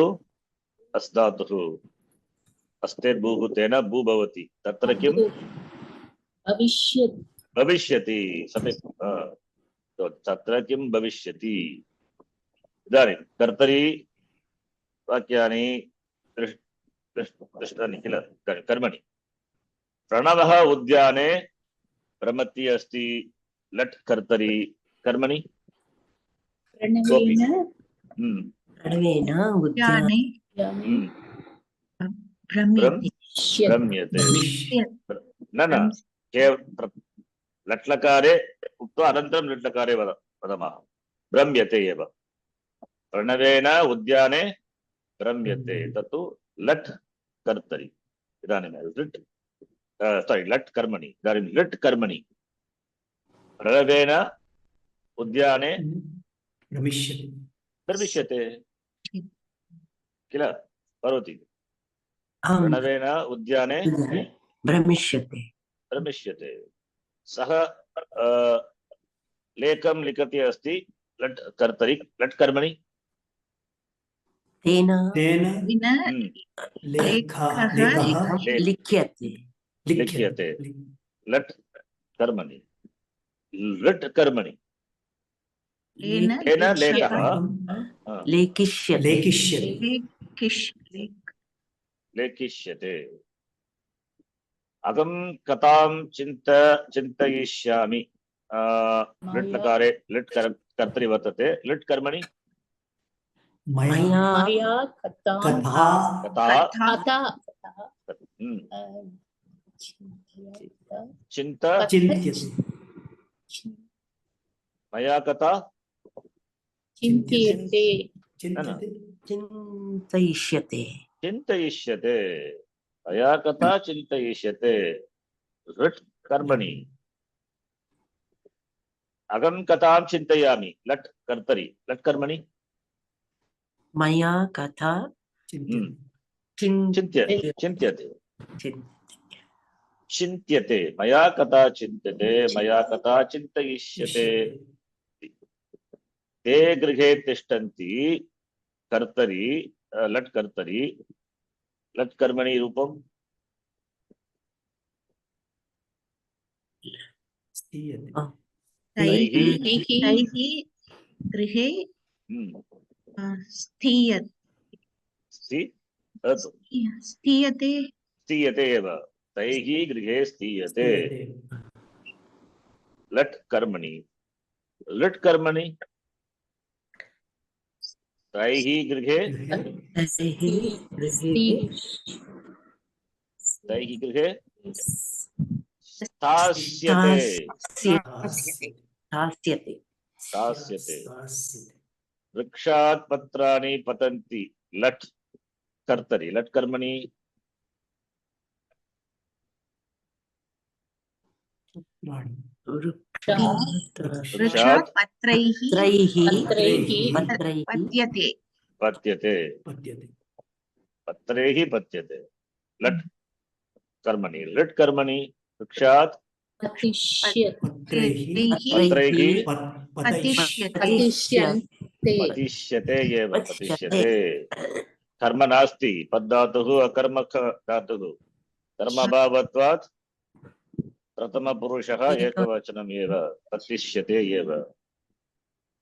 अस् धातुः अस्तेर्भूः तेन भू भवति तत्र किं भविष्यति सम्यक् तत्र किं भविष्यति इदानीं कर्तरि वाक्यानि दृष्टानि किल कर्मणि प्रणवः उद्याने भ्रमति अस्ति लट् कर्तरि कर्मणि कोऽपि प्रणवेन उद्याने भ्रम्यते न लट्लकारे उक्त्वा अनन्तरं लट्लकारे वदामः भ्रम्यते एव प्रणवेन उद्याने भ्रम्यते तत्तु लट् कर्तरि इदानीं लट् कर्मणि इदानीं लट् कर्मणि प्रणवेन उद्याने भ्रमिष्यते किल करोति प्रणवेन उद्याने भ्रमिष्यते भ्रमिष्यते सः लेखं लिखति अस्ति लट् कर्तरि लट् कर्मणि तेन तेन विन लेखः लेखः लिख्यते लिख्यते लट् कर्मणि लट् कर्मणि तेन तेन लेखः लेखिष्यते लेखिष्यते लेखिष्यते अहं कथां चिन्तयिष्यामि लट् लकारे लट् कर्तरि वर्तते लट् कर्मणि मया मया कथा कथा कथा कथा चिन्त चिन्त्यते मया कथा चिन्त्यते चिन्त्यते चिन्तयिष्यते चिन्तयिष्यते मया कथा चिन्तयिष्यते लट् कर्मणि अहं कथां चिन्तयामि लट् कर्तरि लट् कर्मणि मया कथा चिन्त्यते चिन्त्यते चिन्- चिन्त्यते मया कथा चिन्त्यते मया कथा चिन्तयिष्यते ते गृहे तिष्ठन्ति कर्तरि लट् कर्तरि लट् कर्मणि रूपम् स्थीयते तैः गृहे स्थीयते स्थीयते एव तैः गृहे स्थीयते लट् कर्मणि तैः गृहे तैः गृहे स्थास्यते स्थास्यते स्थास्यते वृक्षात् पत्राणि पतन्ति लट् कर्तरि लट् कर्मणि वृक्षात् पत्रैः पत्रैः पत्यते पत्रैः पत्यते लट् कर्मणि लट् कर्मणि वृक्षात् पत्रैः पतिष्यते एव पतिष्यते कर्म नास्ति पद्धातुः अकर्मक धातुः कर्मभावत्वात् प्रथमपुरुषः एकवचनम् एव पतिष्यते एव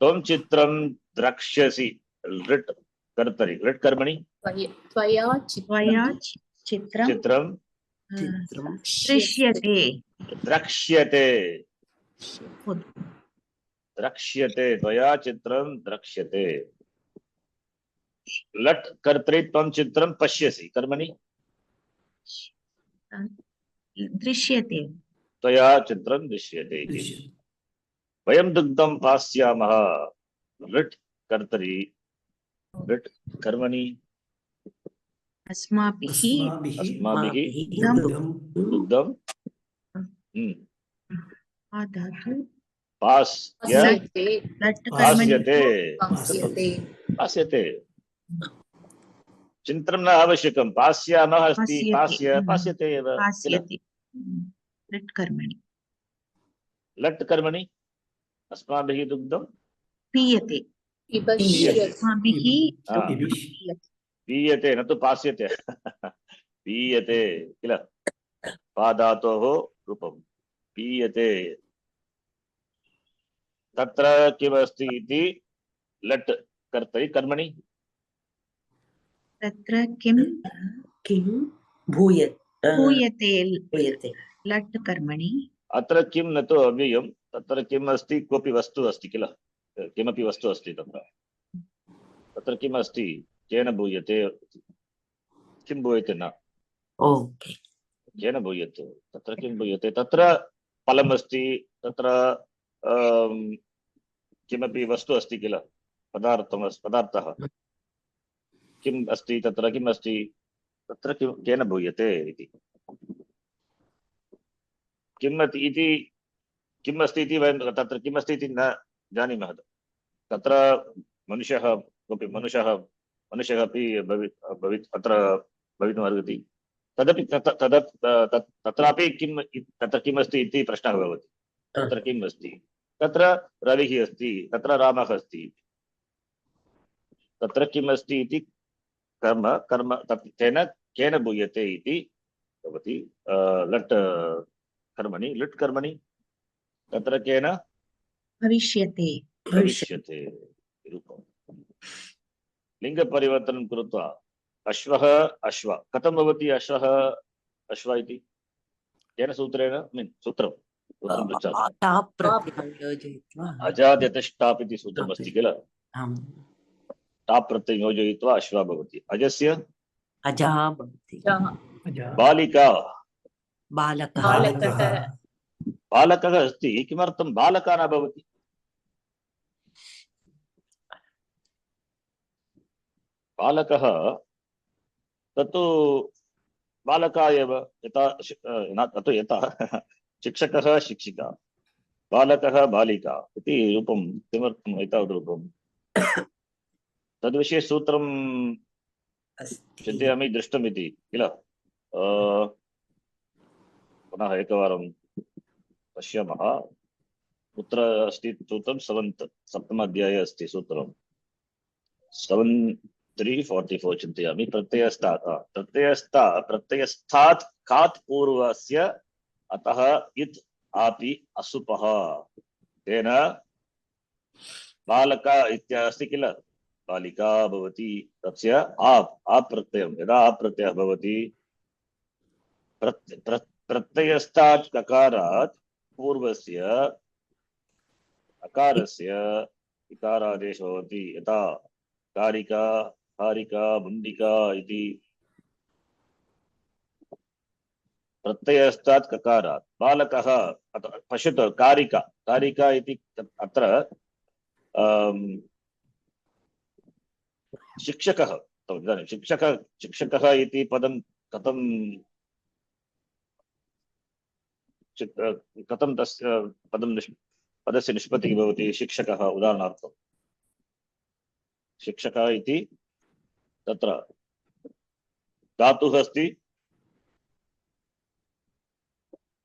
त्वं चित्रं द्रक्ष्यसि लट् कर्तरि लट् कर्मणि त्वया चित्रं चित्रं दृश्यते द्रक्ष्यते त्वया चित्रं द्रक्ष्यते लट् कर्तरि त्वं चित्रं पश्यसि कर्मणि दृश्यते त्वया चित्रं दृश्यते इति वयं दुग्धं पास्यामः लट् कर्तरि लट् कर्मणि अस्माभिः दुग्धं धातु पास्यते लट् कर्मणि पास्यते चिन्तनं न आवश्यकं पास्यामः अस्ति पास्यते एव पास्यते लट् कर्मणि लट् कर्मणि अस्माभिः दुग्धं पीयते अस्माभिः पीयते न तु पास्यते पीयते किल पादातोः रूपं पीयते तत्र किमस्ति इति लट् कर्तरि कर्मणि तत्र किं भूयते लट् कर्मणि अत्र किं न तु अव्ययं तत्र किम् अस्ति कोऽपि वस्तु अस्ति किल किमपि वस्तु अस्ति तत्र किम् अस्ति केन भूयते किं भूयते न केन भूयते तत्र किं भूयते तत्र फलमस्ति तत्र किमपि वस्तु अस्ति किल पदार्थः किम् अस्ति तत्र किम् अस्ति तत्र केन भूयते इति किम् अस्ति इति वयं तत्र किम् अस्ति इति न जानीमः तत्र मनुष्यः अपि अत्र भवितुम् अर्हति तदपि तत्रापि किं तत्र किम् अस्ति इति प्रश्नः भवति तत्र किम् अस्ति तत्र रविः अस्ति, तत्र रामः अस्ति, तत्र किम् अस्ति इति कर्म कर्म तेन केन भूयते इति भवति। लट् कर्मणि लट् कर्मणि तत्र केन भविष्यते भविष्यते रूपम्। लिङ्गपरिवर्तनं कृत्वा अश्वः अश्व कथं भवति अश्वः अश्व इति केन सूत्रेण सूत्रं पृच्छामि। टाप् प्रत्ययं योजयित्वा अजाद्यतश्टाप् इति सूत्रमस्ति किल। आम् टाप् प्रत्ययं योजयित्वा अश्वः भवति। अजस्य अजा भवति बालिका बालकः बालकः बालकः अस्ति, किमर्थं बालका न भवति? बालकः तत्तु बालका एव, यथा तत्तु यथा शिक्षकः शिक्षिका, बालकः बालिका इति रूपं किमर्थम् एतावत् रूपं? तद्विषये सूत्रं अस्ति चिन्तयामि दृष्टमिति किल। पुनः एकवारं पश्यामः कुत्र अस्ति सूत्रं। सप्तम अध्याये अस्ति सूत्रं 7.3.44 चिन्तयामि। प्रत्ययस्थात् कात् पूर्वस्य अतः इत् आपि असुपः तेन बालका इत्यस्ति किल, बालिका भवति। तस्य आप् प्रत्ययं यदा आप् प्रत्ययः भवति प्रत्ययस्थात् ककारात् पूर्वस्य अकारस्य इकारादेशो भवति। यथा कारिका हारिका मुण्डिका इति प्रत्ययस्थात् ककारात् बालकः पश्यतु कारिका कारिका इति अत्र शिक्षकः इदानीं शिक्षकः इति पदं कथं तस्य पदस्य निष्पत्तिः भवति? शिक्षकः उदाहरणार्थं शिक्षकः इति तत्र धातुः अस्ति।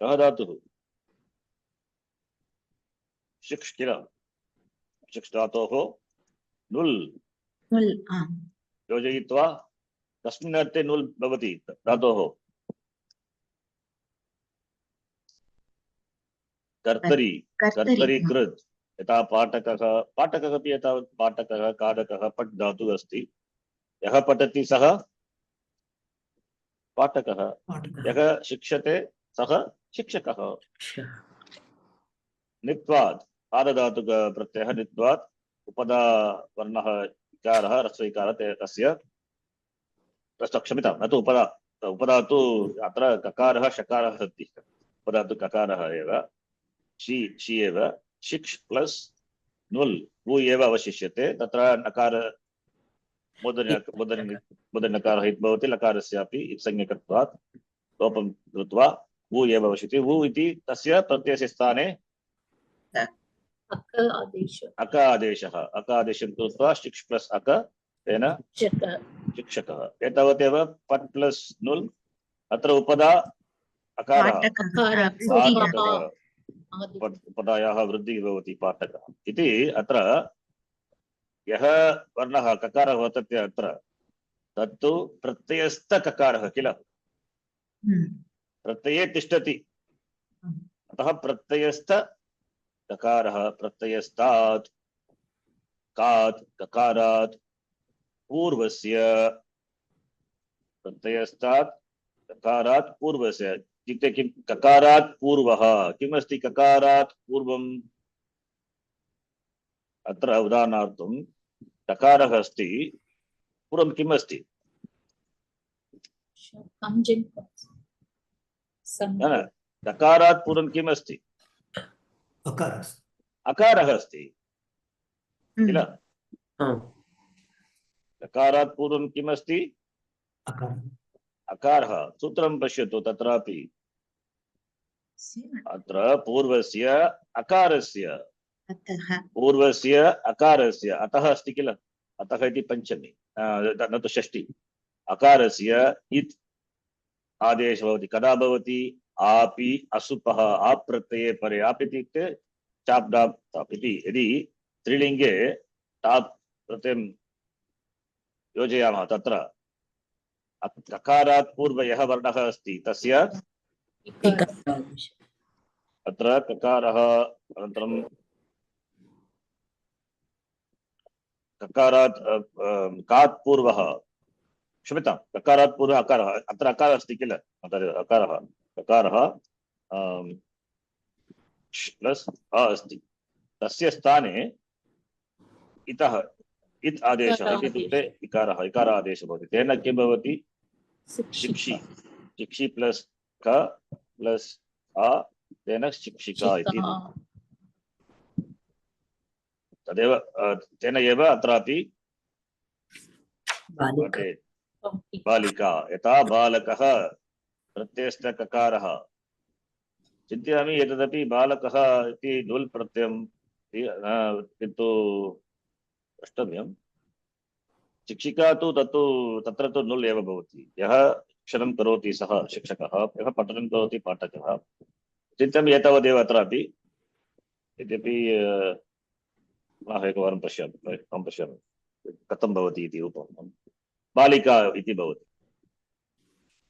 कः धातुः? शिक्ष किल। शिक्ष धातोः नुल् योजयित्वा कस्मिन् अर्थे नुल् भवति धातोः? कर्तरि कर्तरि कृत्। यथा पाठकः अपि यथा पाठकः कारकः पट् धातुः अस्ति। यः पठति सः पाठकः, यः शिक्षते सः शिक्षकः। नित्वात् पादधातुक प्रत्ययः नित्वात् उपदा वर्णः इकारः ह्रस्वइकारः तस्य क्षम्यतां न तु उपदा तु अत्र ककारः शकारः अस्ति। उपदा तु ककारः एव शी एव। शिक्ष प्लस नुल् वु एव अवशिष्यते। तत्र नकार मुदनकारः भवति। लकारस्यापि संज्ञकत्वात् लोपं कृत्वा वु एव अवशिष्यते। वु इति तस्य प्रत्ययस्य स्थाने अक आदेशं कृत्वा शिक्ष प्लस अक तेन शिक्षकः। एतावदेव पट् प्लस नुल्। अत्र उपदा अकारः उपदायाः वृद्धिः भवति पाठकः इति। अत्र यः वर्णः ककारः वर्तते अत्र तत्तु प्रत्ययस्थककारः किल। प्रत्यये तिष्ठति, अतः प्रत्ययस्थककारः। प्रत्ययस्थात् कात् ककारात् पूर्वस्य प्रत्ययस्थात् ककारात् पूर्वस्य इत्युक्ते किं? ककारात् पूर्वः किमस्ति? ककारात् पूर्वम्। अत्र उदाहरणार्थं ककारः अस्ति, पूर्वं किम् अस्ति? ककारात् पूर्वं किम् अस्ति? अकारः अस्ति किल। ककारात् पूर्वं किम् अस्ति? अकारः। सूत्रं पश्यतु तत्रापि अत्र पूर्वस्य अकारस्य अतः अस्ति किल। अतः इति पञ्चमी न तु षष्ठी। अकारस्य इत् आदेशः भवति। कदा भवति? आपि असुपः आप् प्रत्यये परे। आप् इत्युक्ते चाप् डाप् ताप् इति यदि स्त्रीलिङ्गे टाप् प्रत्ययं योजयामः तत्र ककारात् पूर्व यः वर्णः अस्ति तस्य इकार इकारादेश अत्र ककारः अनन्तरं ककारात् कात् पूर्वः क्षम्यतां ककारात् पूर्वः अकारः अत्र अकारः अस्ति किल तदेव अकारः ककारः प्लस् अ अस्ति तस्य स्थाने इतः इत् आदेशः इति इत्युक्ते इकारः इकारादेशः भवति तेन किं भवति शिक्षि शिक्षि प्लस् क प्लस् अ तेन शिक्षिका इति तदेव तेन एव अत्रापि बालिका बालिका यथा बालकः प्रत्ययस्थककारः चिन्तयामि एतदपि बालकः इति नुल् प्रत्ययं किन्तु द्रष्टव्यं शिक्षिका तु तत्र तु नुल् एव भवति यः शिक्षणं करोति सः शिक्षकः यः पठनं करोति पाठकः चिन्तयामि एतावदेव अत्रापि यद्यपि पुनः एकवारं पश्यामि अहं पश्यामि कथं भवति इति रूपं बालिका इति भवति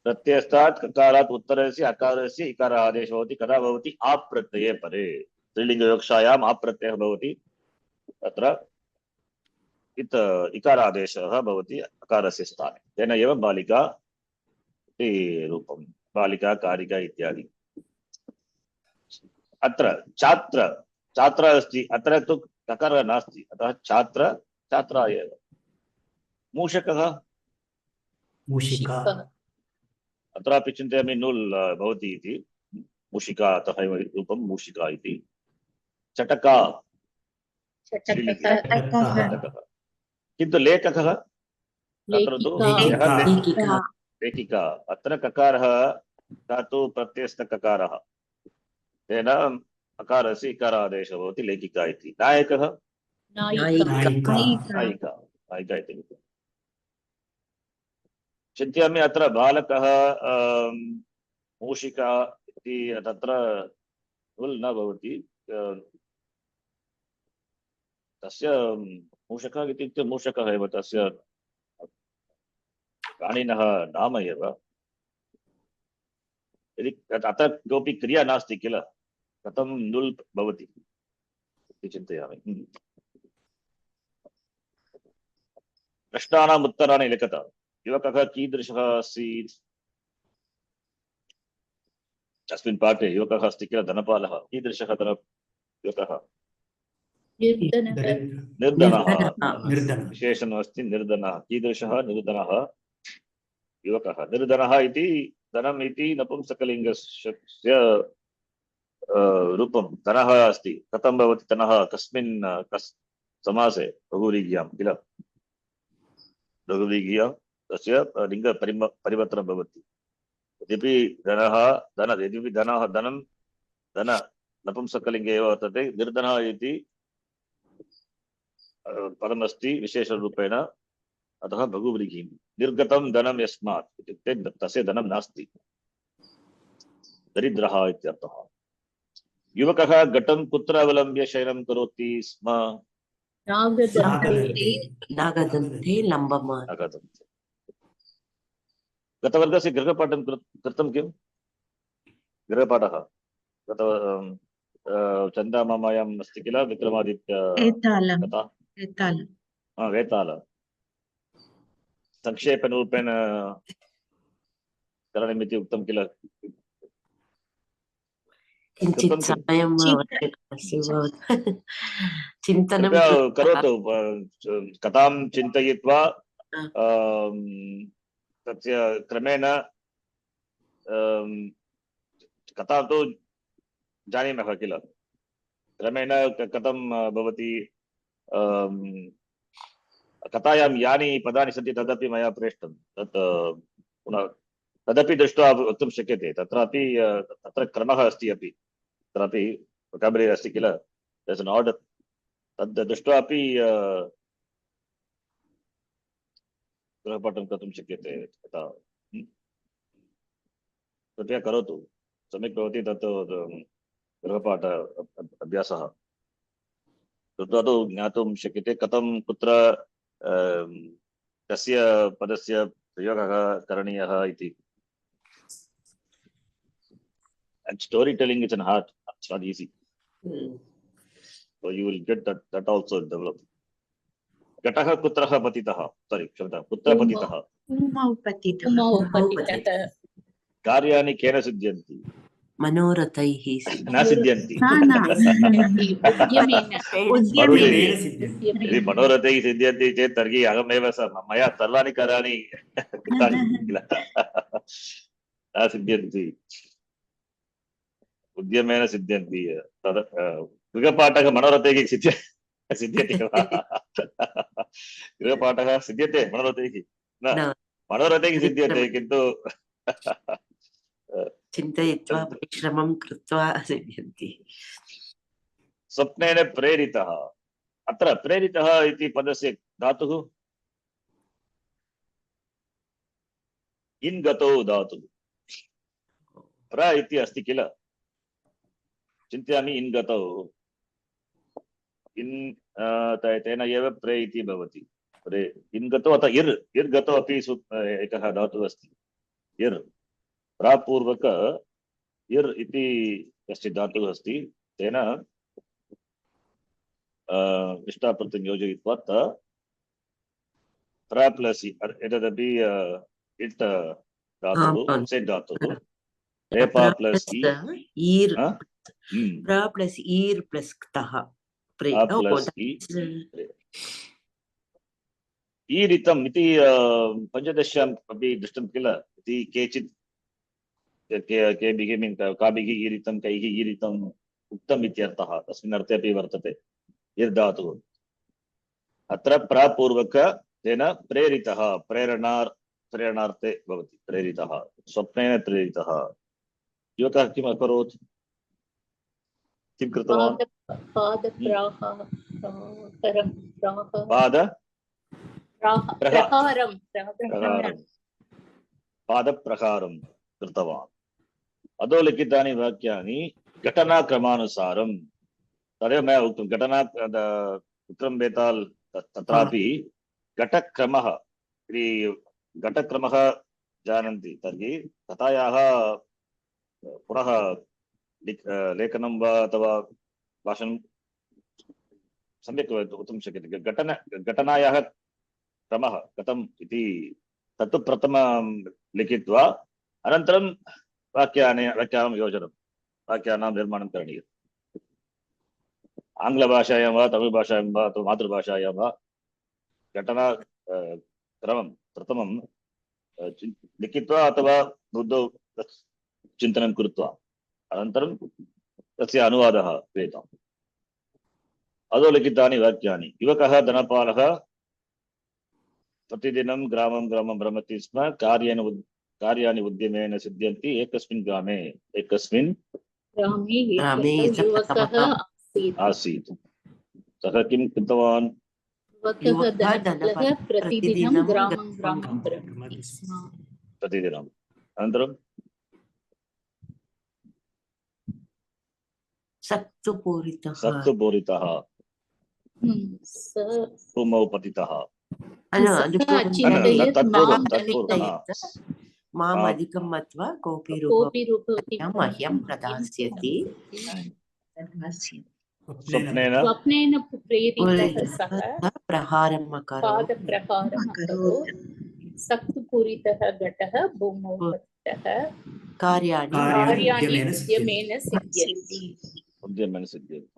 प्रत्ययस्तात् ककारात् उत्तरस्य अकारस्य इकार आदेशः भवति कदा भवति आप्रत्यये परे स्त्रीलिङ्गविवक्षायाम् आप्रत्ययः भवति तत्र इकारादेशः भवति अकारस्य स्थाने तेन एव बालिका इति रूपं बालिका कारिका इत्यादि अत्र छात्र छात्र अस्ति अत्र तु ककारः नास्ति अतः छात्र छात्रा एव मूषकः मूषिका अत्रापि चिन्तयामि नुल् भवति इति मूषिका अतः एव रूपं मूषिका इति चटका चटकः किन्तु लेखकः तत्र तु यः लेखिका लेखिका अत्र ककारः धातु प्रत्ययस्थककारः तेन अकारस्य इकारादेशः भवति लेखिका इति नायकः नायिका नायिका नायिका इति चिन्तयामि अत्र बालकः मूषिका इति तत्र नुल् न भवति तस्य मूषकः इत्युक्ते मूषकः एव तस्य प्राणिनः नाम एव यदि अत्र कोऽपि क्रिया नास्ति किल कथं नुल् भवति इति चिन्तयामि प्रश्नानाम् उत्तराणि लिखत युवकः कीदृशः आसीत् अस्मिन् पाठे युवकः अस्ति किल धनपालः कीदृशः युवकः निर्धनः निर्धनः विशेषणम् अस्ति निर्धनः कीदृशः निर्धनः युवकः निर्धनः इति धनम् इति नपुंसकलिङ्गस्य रूपं धनः अस्ति कथं भवति धनः कस्मिन् समासे बहुव्रीह्यां किल बहुव्रीह्यां तस्य लिङ्ग परिवर्तनं भवति यद्यपि धनं धन नपुंसकलिङ्गे एव वर्तते निर्धनः इति पदमस्ति विशेषरूपेण अतः बहुव्रीहिं निर्गतं धनं यस्मात् इत्युक्ते तस्य धनं नास्ति दरिद्रः इत्यर्थः युवकः घटं कुत्र अवलम्ब्य शयनं करोति स्म नागदन्ते लम्बमान् नागदन्ते गतवर्गस्य गृहपाठं कृतं किं गृहपाठः चन्दामामायाम् अस्ति किल विक्रमादित्य कथा वेताल संक्षेपरूपेण करणीयमिति उक्तं किल किञ्चित् समयम् आवश्यकमस्ति चिन्तनं करोतु कथां चिन्तयित्वा तस्य क्रमेण कथा तु जानीमः किल क्रमेण कथं भवति कथायां यानि पदानि सन्ति तदपि मया प्रेषितं तत् पुनः तदपि दृष्ट्वा वक्तुं शक्यते तत्रापि तत्र क्रमः अस्ति अपि तत्रापि वोकाबुलरी अस्ति किल there's an order तद् दृष्ट्वा अपि गृहपाठं कर्तुं शक्यते तथा कृपया करोतु सम्यक् भवति तत् गृहपाठ अभ्यासः तदो ज्ञातुं शक्यते कथं कुत्र कस्य पदस्य प्रयोगः करणीयः इति. And storytelling is an art. It's not easy. So you will get that also developed. घटः कुत्रः पतितः. Sorry, क्षम्यतां. कुत्र पतितः. भूमौ पतितः उमौ पतितः कार्याणि केन सिद्ध्यन्ति. मनोरथैः न सिद्ध्यन्ति. न उद्यमेन उद्यमेन सिद्ध्यन्ति. यदि मनोरथैः सिद्ध्यन्ति चेत् तर्हि अहमेव मया सर्वाणि कार्याणि कृतानि किल. न सिद्ध्यन्ति. उद्यमेन सिद्ध्यन्ति. तद् गृहपाठः मनोरथैः सिद्ध्यति वा. गृहपाठः सिद्ध्यते मनोरथैः न. मनोरथैः सिद्ध्यते किन्तु चिन्तयित्वा परिश्रमं कृत्वा सिद्ध्यन्ति. स्वप्नेन प्रेरितः. अत्र प्रेरितः इति पदस्य धातुः इन् गतौ धातुः. प्र इति अस्ति किल. चिन्तयामि इन् गतौ इन् तेन एव प्रे इति भवति. प्रे इन् गतौ अतः इर् गतौ अपि एकः धातुः अस्ति. इर् प्रापूर्वक इर् इति कश्चित् धातुः अस्ति. तेन इष्टाप्रत्ययं योजयित्वा प्र प्लस् एतदपि इट् धातुः सेट् धातुः. रेपा प्लस् ईर् हाँ? प्र प्लस् ईर् प्लस् क्तः ईरितम् इति पञ्चदश्याम् अपि दृष्टं किल. इति केचित् केभिः काभिः ईरितं कैः ईरितम् उक्तम् इत्यर्थः. तस्मिन् अर्थे अपि वर्तते इर् धातुः. अत्र प्रापूर्वक तेन प्रेरितः प्रेरणार्थे भवति. प्रेरितः स्वप्नेन प्रेरितः. युवकः किम् अकरोत्. किं कृतवान्. पादप्रहारं कृतवान्. अधोलिखितानि वाक्यानि घटनाक्रमानुसारं. तदेव मया उक्तं. घटना विक्रम बेताल तत्रापि घटक्रमः इति घटक्रमः जानन्ति. तर्हि कथायाः पुनः लेखनं वा अथवा भाषणं सम्यक् वक्तुं शक्यते. घटनायाः क्रमः कथम् इति तत्तु प्रथमं लिखित्वा अनन्तरं वाक्यानां योजनं वाक्यानां निर्माणं करणीयम्. आङ्ग्लभाषायां वा तमिळ्भाषायां वा अथवा मातृभाषायां वा घटना क्रमं प्रथमं लिखित्वा अथवा बुद्धौ चिन्तनं कृत्वा अनन्तरं तस्य अनुवादः क्रियताम्. अधोलिखितानि वाक्यानि. युवकः धनपालः प्रतिदिनं ग्रामं भ्रमति स्म. कार्याणि उद्यमेन सिद्ध्यन्ति. एकस्मिन् ग्रामे युवकः आसीत्. सः किं कृतवान्. प्रतिदिनं ग्रामं भ्रमति स्म. प्रतिदिनम्. अनन्तरं सत्तुपूरितः भूमौ पतितः. माम् अधिकं मत्वा कोऽपि रूपं मह्यं प्रदास्यति. स्वप्नेन प्रेरितः सः प्रहारम् अकरोत्. सक्तुपूरितः घटः भूमौ पतितः. कार्याणि उद्यमेन सिद्ध्यन्ति.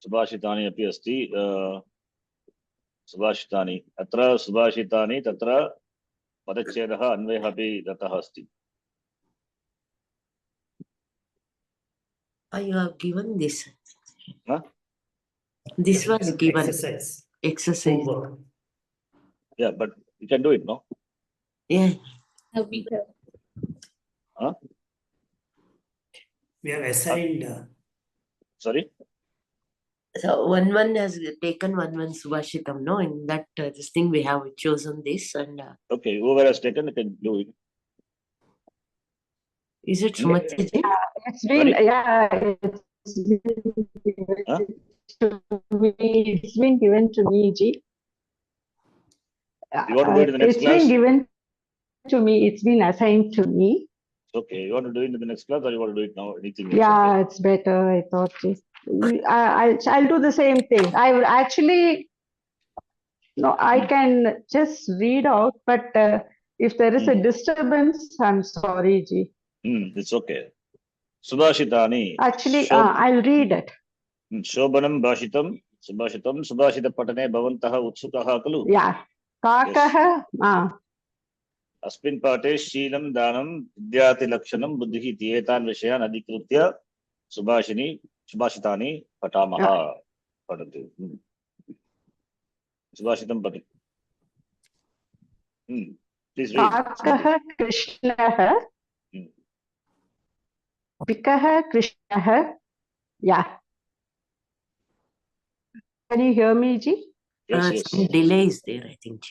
सुभाषितानि अपि अस्ति. सुभाषितानि अत्र सुभाषितानि तत्र पदच्छेदः अन्वयः अपि दत्तः अस्ति. You have given this. Huh? This was given exercise. Yeah, but you can do it, no? Yeah. Huh? We have assigned. Sorry. So one has taken one Subhashitam, no? In that this thing we have chosen this and. Okay, whoever has taken it can do it. Is it Sumati ji? It's been, Sorry? yeah, it's been given Huh? to me. It's been given to me, Ji. You want to do it in the next It's class? been given to me. It's been assigned to me. Okay. You want to do it in the next class or you want to do it now? Anything else? Yeah, it's better. I thought, Ji. I'll do the same thing. I would actually, no, I can just read out, but if there is a disturbance, I'm sorry, Ji. It's okay. Subhashitani. Actually, I'll read it. Shobhanam Bhashitam. Subhashitam. Subhashita Patane Bhavantaha Utsukaha Kalu. Yeah. Kakaha, अस्मिन् पाठे शीलं दानं विद्याति लक्षणं बुद्धिः इत्येतान् विषयान् अधिकृत्य सुभाषितानि पठामः पठतु सुभाषितं पठतु प्लीज रीड काकः कृष्णः पिकः कृष्णः yeah. Can you hear me, Ji? yes Some delay is there, I think.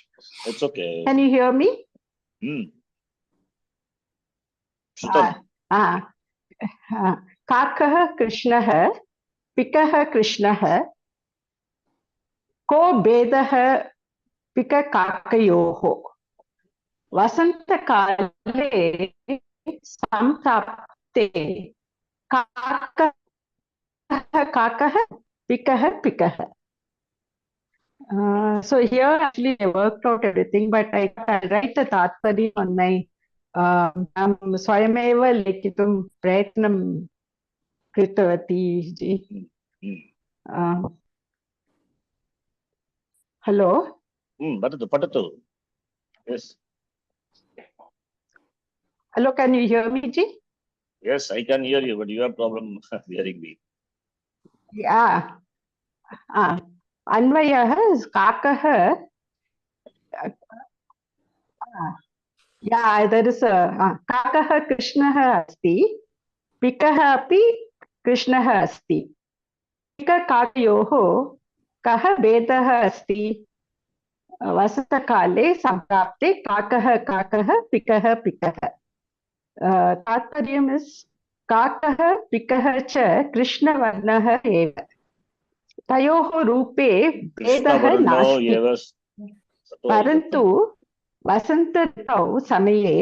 it's okay Can you hear me? काकः कृष्णः पिकः कृष्णः को भेदः पिककाकयोः वसन्तकाले सम्प्राप्ते काकः काकः पिकः पिकः. So here actually I worked out everything, but I'll write the Tatpari on my स्वयमेव लेखितुं प्रयत्नं कृतवती जी. Hello. पठतु yes Hello, can you hear me, Ji? yes I can hear you but you have problem hearing me. Yeah. अन्वयः काकः yeah, there is a काकः कृष्णः अस्ति पिकः अपि कृष्णः अस्ति. पिककाकयोः कः भेदः अस्ति? वसन्तकाले सम्प्राप्ते काकः काकः पिकः पिकः. तात्पर्यम् इस् काकः पिकः च कृष्णवर्णः एव. तयोः रूपे भेदः नास्ति. परन्तु वसंत ऋतौ समये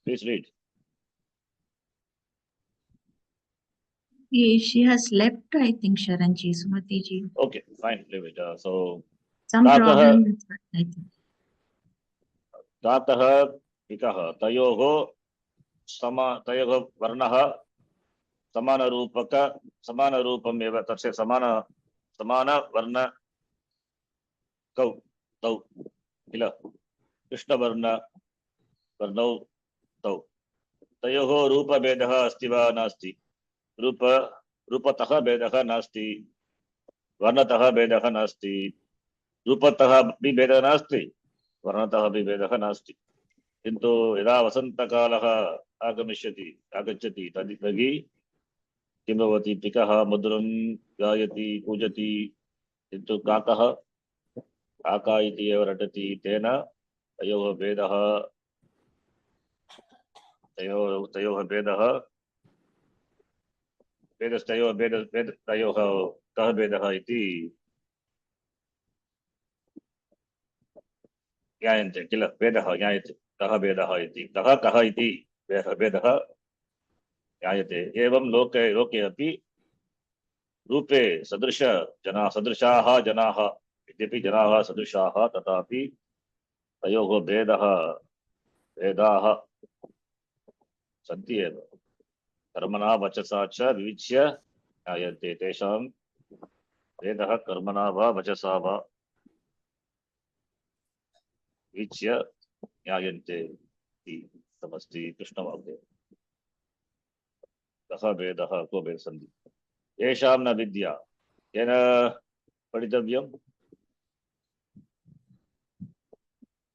please read. She has left, I think, Sharanji, Sumati ji. Okay, fine, leave it. So Some problem with that, I think. तातः पिकः तयोः वर्णः समानरूपम् एव तस्य समानवर्ण कौ तौ किल कृष्णवर्णौ तौ तयोः रूपभेदः अस्ति वा नास्ति? रूपतः भेदः नास्ति, वर्णतः भेदः नास्ति, रूपतः अपि भेदः नास्ति, वर्णतः अपि भेदः नास्ति. किन्तु यदा वसन्तकालः आगच्छति तर्हि किं भवति? पिकः मधुरं गायति, कूजति, किन्तु काकः काका इति एव रटति. तेन तयोः भेदः तयोः कः भेदः इति ज्ञायन्ते किल? भेदः ज्ञायते. कः भेदः इति, कः इति भेदः ज्ञायते. एवं लोके अपि रूपे सदृशाः जनाः यद्यपि जनाः सदृशाः तथापि तयोः भेदाः सन्ति एव. कर्मणा वचसा च विविच्य ज्ञायन्ते. तेषां भेदः कर्मणा वा वचसा वा विविच्य ज्ञायन्ते इति समस्ति कृष्णवाक्ये. कः भेदः को भेदः सन्ति? येषां न विद्या येन पठितव्यम्.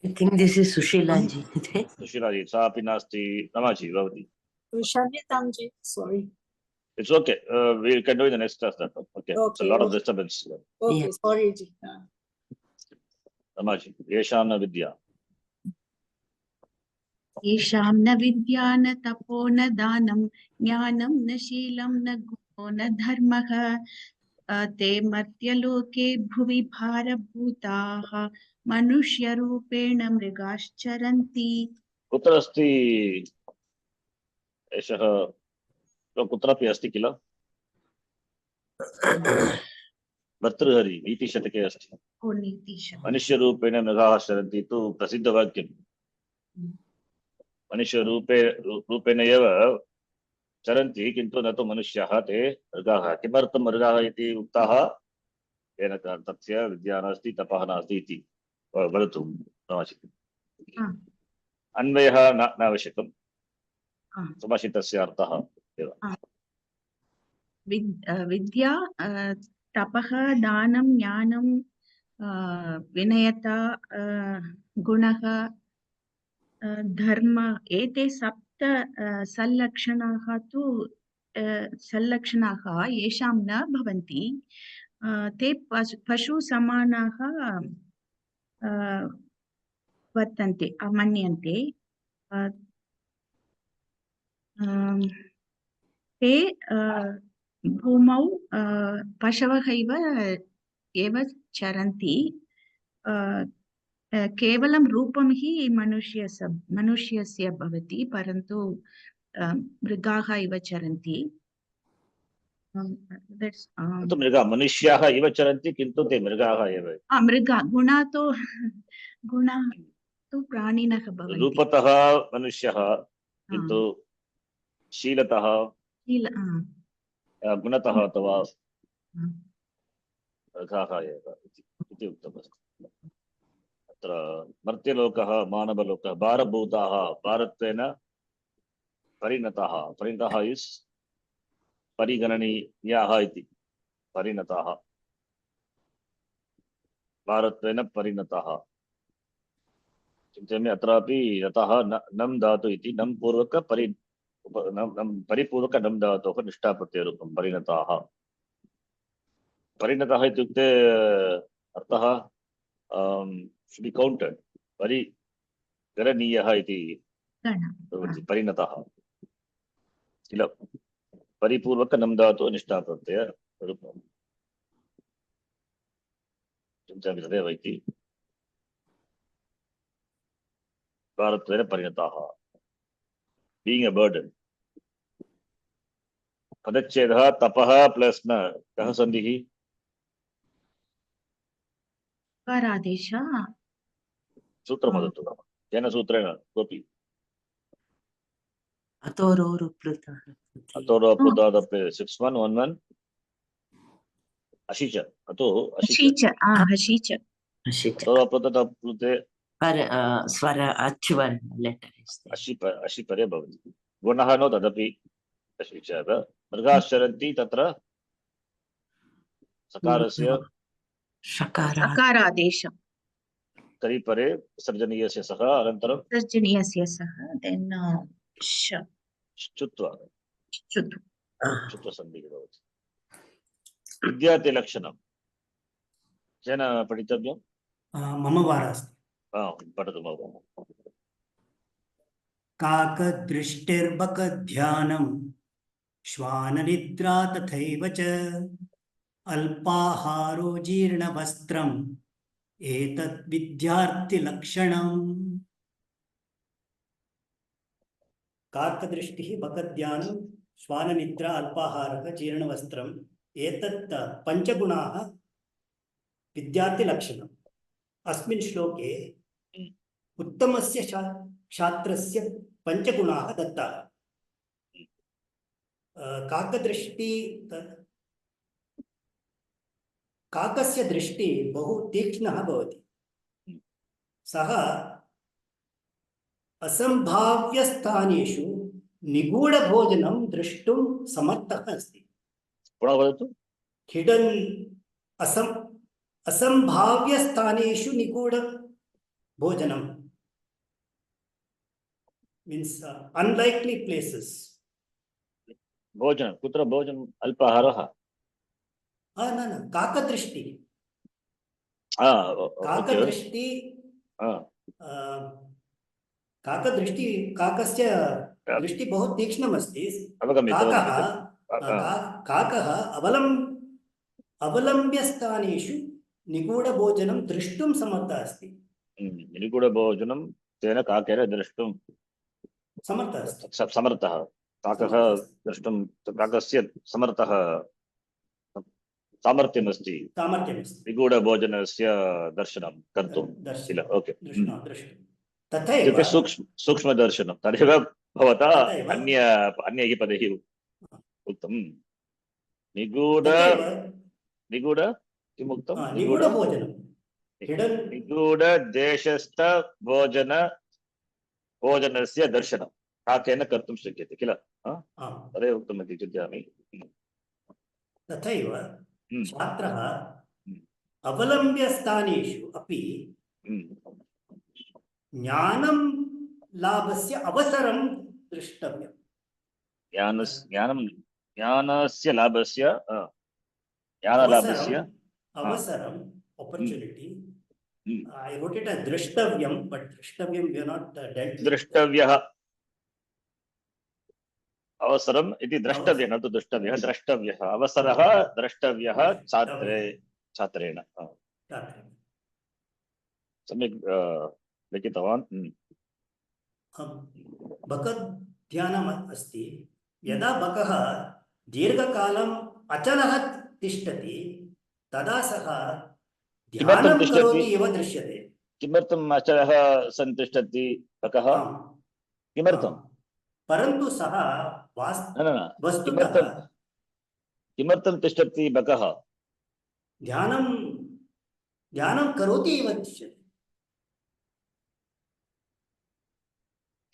I think this is Sushila ji. Sushila जी सापि नास्ति. रमाजी भवति. Shanyatam ji, sorry. It's okay. We can do it in the next class. That okay. It's a lot of disturbance. Okay, Yeah. sorry ji. Ramaji, येषां न विद्या. येषां न विद्या न तपो न दानं ज्ञानं न शीलं न गुणो न धर्मः ते मर्त्यलोके भुवि भारभूताः मनुष्यरूपेण मृगाश्चरन्ति। कुत्र अस्ति एषः कुत्रापि अस्ति किल भर्तृहरि नीतिशतके अस्ति ओ नीतिशतके। मनुष्यरूपेण मृगाः चरन्ति तु प्रसिद्धवाक्यं रूपेण एव चरन्ति किन्तु न तु मनुष्याः ते मृगाः किमर्थं मृगाः इति उक्ताः येन तस्य विद्या नास्ति तपः नास्ति इति वदतु अन्वयः नावश्यकं सुभाषितस्य अर्थः एव विद्या तपः दानं ज्ञानं विनयता गुणः धर्म एते सप्त सल्लक्षणाः तु सल्लक्षणाः येषां न भवन्ति ते पशुसमानाः वर्तन्ते मन्यन्ते ते भूमौ पशवः इव एव चरन्ति केवलं रूपं हि मनुष्यस्य भवति परन्तु मृगाः इव चरन्ति मनुष्याः इव चरन्ति किन्तु ते मृगाः एव मृगा गुणा तु प्राणिनः भवन्ति रूपतः मनुष्यः किन्तु शीलतः गुणतः अथवा मृगाः एव इति उक्तमस्ति अत्र मर्त्यलोकः मानवलोकः भारभूताः भारत्वेन परिणतः इस् परिगणनीयाः इति परिणताः भारत्वेन परिणताः चिन्तयामि अत्रापि यतः नम् धातु इति नम् पूर्वक परिपूर्वक नम् धातोः निष्ठाप्रत्ययरूपं परिणताः परिणतः इत्युक्ते अर्थः should be counted परिगणनीयः इति परिणतः किल परिपूर्वक नम् धातोः निष्ठाप्रत्ययरूपं चिन्तयामि तदेव इति भारत्वेन परिणताः being a burden पदच्छेदः तपः प्लस न कः सन्धिः सूत्रं वदतु केन सूत्रेण कोऽपि अतोरोपृतादपि 6111 अशिच अतो हशीच अतोरोपृतप्लुते स्वर अच्युवन् लेटर् अशि परे भवति गुणः नो तदपि अशिचः मृगाश्चरन्ति तत्र सकारस्य सकारादेशं करि परे सर्जनीयस्य सह अनन्तरं सर्जनीयस्य सह देन् चुत्वसन्धिः भवति विद्यार्थीलक्षणं केन पठितव्यं मम वारः अस्ति पठतु महोदय काकदृष्टिर्बकध्यानं श्वाननिद्रा तथैव च अल्पाहारो जीर्णवस्त्रम् एतत् विद्यार्थिलक्षणम् काकदृष्टिः बकध्यानं श्वाननिद्रा अल्पाहारः जीर्णवस्त्रम् एतत् पञ्चगुणाः विद्यार्थिलक्षणम् अस्मिन् श्लोके उत्तमस्य छात्रस्य पञ्चगुणाः दत्ताः काकदृष्टि काकस्य दृष्टि बहु तीक्ष्णः भवति सः असम्भाव्यस्थानेषु निगूढभोजनं द्रष्टुं समर्थः अस्ति पुनः वदतु हिडन् असम्भाव्यस्थानेषु निगूढभोजनं means unlikely places भोजनं कुत्र भोजनं अल्पाहारः न काकदृष्टि काकदृष्टि काकदृष्टि काकस्य दृष्टि बहु तीक्ष्णमस्ति अवगमितवान् काकः अवलम्ब्यस्थानेषु निगूढभोजनं द्रष्टुं समर्थः अस्ति निगूढभोजनं तेन काकेन द्रष्टुं समर्थः अस्ति समर्थः काकः द्रष्टुं काकस्य समर्थः सामर्थ्यमस्ति निगूढभोजनस्य दर्शनं कर्तुं किल ओके तथैव सूक्ष्मदर्शनं तदेव भवता अन्यैः पदैः उक्तं निगूढ किमुक्तं निगूढदेशस्थ भोजनस्य दर्शनं काकेन कर्तुं शक्यते किल तदेव उक्तमिति चिन्तयामि तथैव छात्रः अवलम्ब्यस्थानेषु अपि ज्ञानं लाभस्य अवसरं द्रष्टव्यम् ज्ञानस्य लाभस्य ज्ञानलाभस्य अवसरम् opportunity I wrote it as drashtavyam but drashtavyam we are not dealt द्रष्टव्यः अवसरम् इति द्रष्टव्यः न तु द्रष्टव्यः द्रष्टव्यः अवसरः द्रष्टव्यः छात्रेण सम्यक् लिखितवान् बकः ध्यानम् अस्ति यदा बकः दीर्घकालम् अचलः तिष्ठति तदा सः ध्यानं करोति इव दृश्यते किमर्थम् अचलः सन्तिष्ठति बकः किमर्थं परन्तु सः वस्तुतः किमर्थं तिष्ठति बकः ध्यानं करोति इव दृश्यते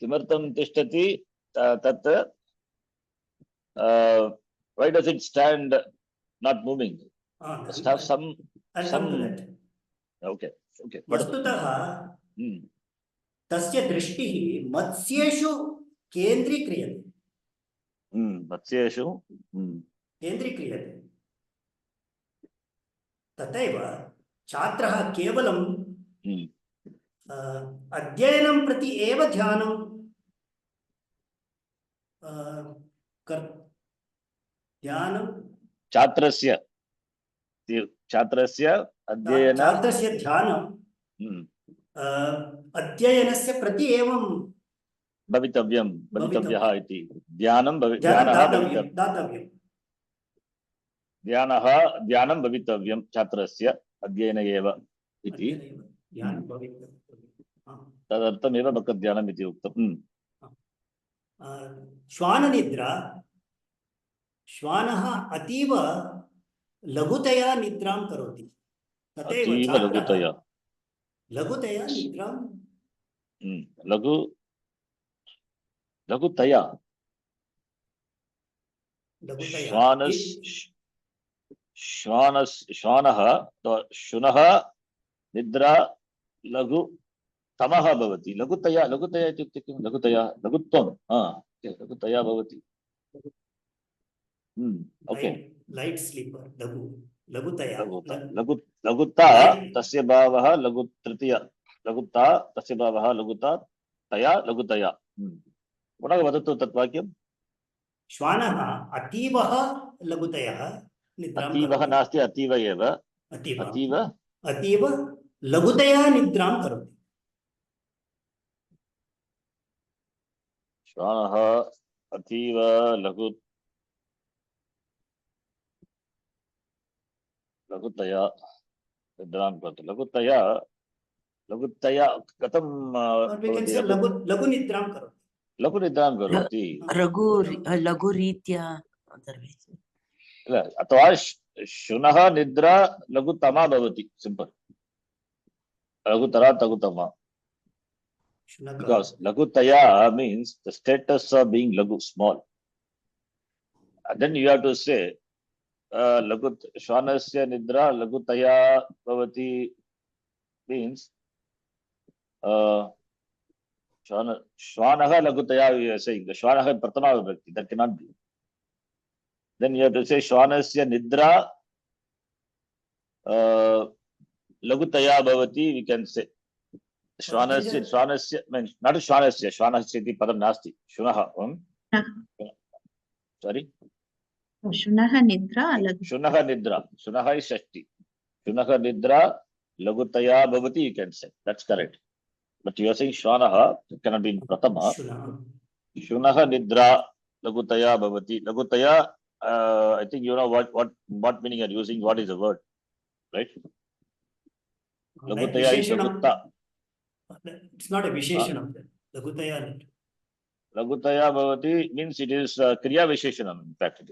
किमर्थं तिष्ठति तत् why does it stand not moving must have some okay वस्तुतः तस्य दृष्टिः मत्स्येषु केन्द्रीक्रियते मत्स्येषु केन्द्रीक्रियते तथैव छात्रः केवलं अध्ययनं प्रति एव ध्यानं छात्रस्य ध्यानं अध्ययनस्य प्रति एवं भवितव्यः इति ध्यानं भवितव्यं छात्रस्य अध्ययन एव इति तदर्थमेव बकध्यानम् इति उक्तम् श्वाननिद्रा श्वानः अतीव लघुतया निद्रां करोति तथैव लघुतया निद्रां लघुतया श्वानः निद्रा लघुतमः भवति लघुतया इत्युक्ते किं लघुतया लघुत्वं लघुतया भवति ओके लाइट स्लीपर लघुतया लघुता तस्य भावः लघु तृतीय लघुता तस्य भावः लघुता तया लघुतया पुनः वदतु तत् वाक्यं श्वानः अतीवः लघुतया अतीवः नास्ति अतीव एव अतीव लघुतया निद्रां करोति श्वानः अतीव लघुतया निद्रां करोति लघुतया कथं लघुनिद्रां करोति लघुनिद्रां करोति लघुरीत्या अथवा शुनः निद्रा लघुतमा भवति simple लघुतरा लघुतमा because lagutaya means the status of being lagu small and then you have to say lagut shwanasya nidra lagutaya bhavati means shwanah lagutaya you are saying the shwanah prathama vibhakti that cannot be then you have to say shwanasya nidra lagutaya bhavati we can say श्वानस्य means not श्वानस्य इति पदं नास्ति शुनः sorry शुनः निद्रा लघु शुनः निद्रा शुनः is षष्टि शुनः निद्रा लघुतया भवति you can say that's correct but you are saying श्वानः it cannot be in prathama शुनः निद्रा लघुतया भवति लघुतया I think you know what meaning you are using what is the word right लघुतया is लघुता It's not a visheshanam. Lagutaya. लघुतया भवति means it is kriya visheshanam in fact it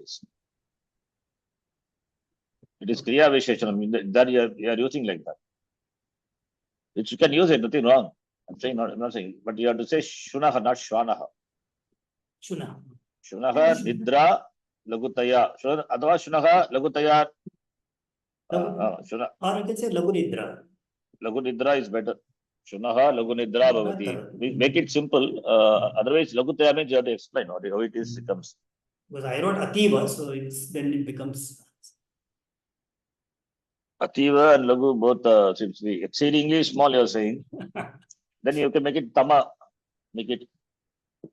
is kriya visheshanam that you are using like that which you can use it nothing wrong I'm not saying but you have to say shunah not shwanaha Shuna. shunah nidra lagutaya अथवा shunah lagutaya shunah Or you can say Lagu Nidra. lagu nidra is better shunah lagu nidra bhavati we make it simple otherwise lagutaya means you have to explain how it is it comes Because I wrote Ativa, so then it becomes. Ativa and lagu both seems to be exceedingly small you are saying then you can make it tama make it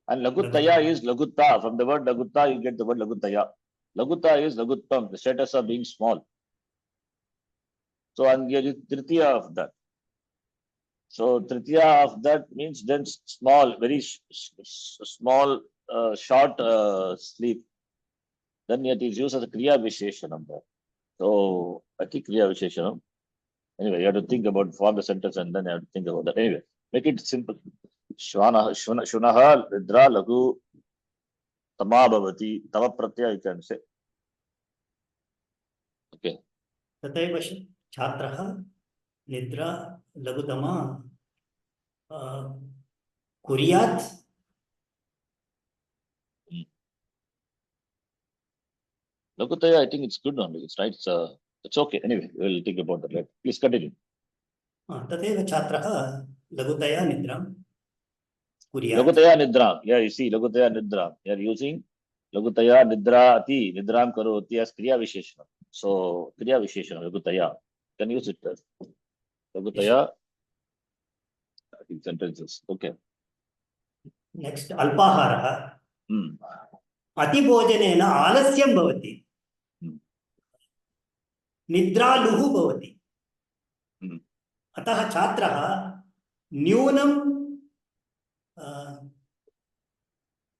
and lagutaya is lagutta from the word lagutta you get the word lagutaya laguta is laguttam the status of being small so and here is tritiya of that so tritiya of that means then small very small short sleep then it is used as a kriya visheshanam there so I think kriya visheshanam anyway you have to think about form the sentence and then you have to think about that anyway make it simple shunah nidra lagu tama bhavati tava pratyaya you can say okay तथैव छात्रः निद्रा लघुतमा कुर्यात् lagutaya I think it's good only it's right it's okay anyway we'll think about that later please continue तथैव छात्रः लघुतया निद्रां कुर्यात् lagutaya nidra yeah you see lagutaya nidra you are using lagutaya nidra ati nidram karoti as kriya visheshanam so kriya visheshanam lagutaya can use it as lagutaya I think sentences okay next अल्पाहारः अतिभोजनेन आलस्यं भवति निद्रालुः भवति अतः छात्रः न्यूनं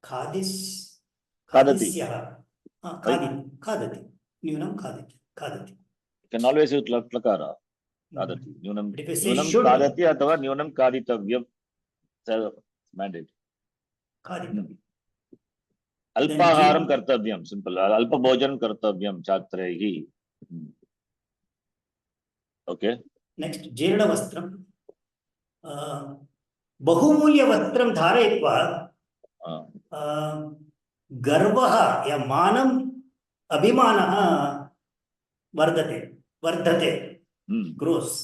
खादति न्यूनं खादति you can always use lakara खादति न्यूनं खादति अथवा न्यूनं खादितव्यं mandate अल्पाहारं कर्तव्यं सिंपल अल्पभोजनं कर्तव्यं छात्रैः ओके नेक्स्ट जीर्णवस्त्रं बहुमूल्यवस्त्रं धारयित्वा गर्वः या मानम् अभिमानः वर्धते ग्रोस्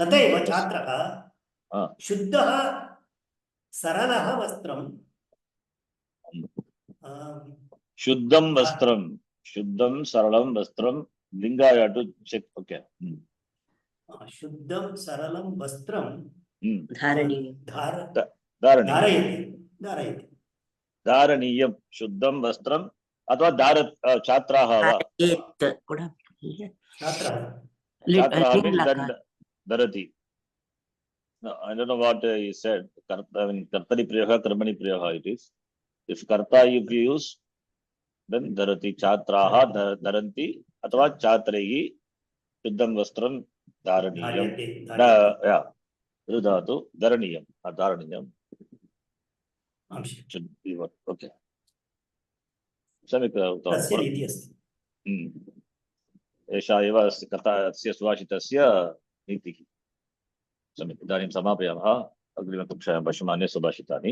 तथैव छात्रः शुद्धः सरलः वस्त्रं शुद्धं वस्त्रं शुद्धं सरलं वस्त्रं लिंगाय टू चेक ओके शुद्धं सरलं वस्त्रं धारणीयं शुद्धं वस्त्रम् अथवा छात्राः वा धरति No, I don't know what he said. I mean, kartari priyaha, karmani priyaha it is. If karta if you use, then dharati chatraha dharanti athva chatrehi shuddham vastram dharaniyam. Yeah, dhatu dharaniyam, dharaniyam. Should be what? Okay. Samika Esha eva kata asya suvašitasya nitihi. इदानीं समापयामः अग्रिमकक्षायां पश्यामः सुभाषितानि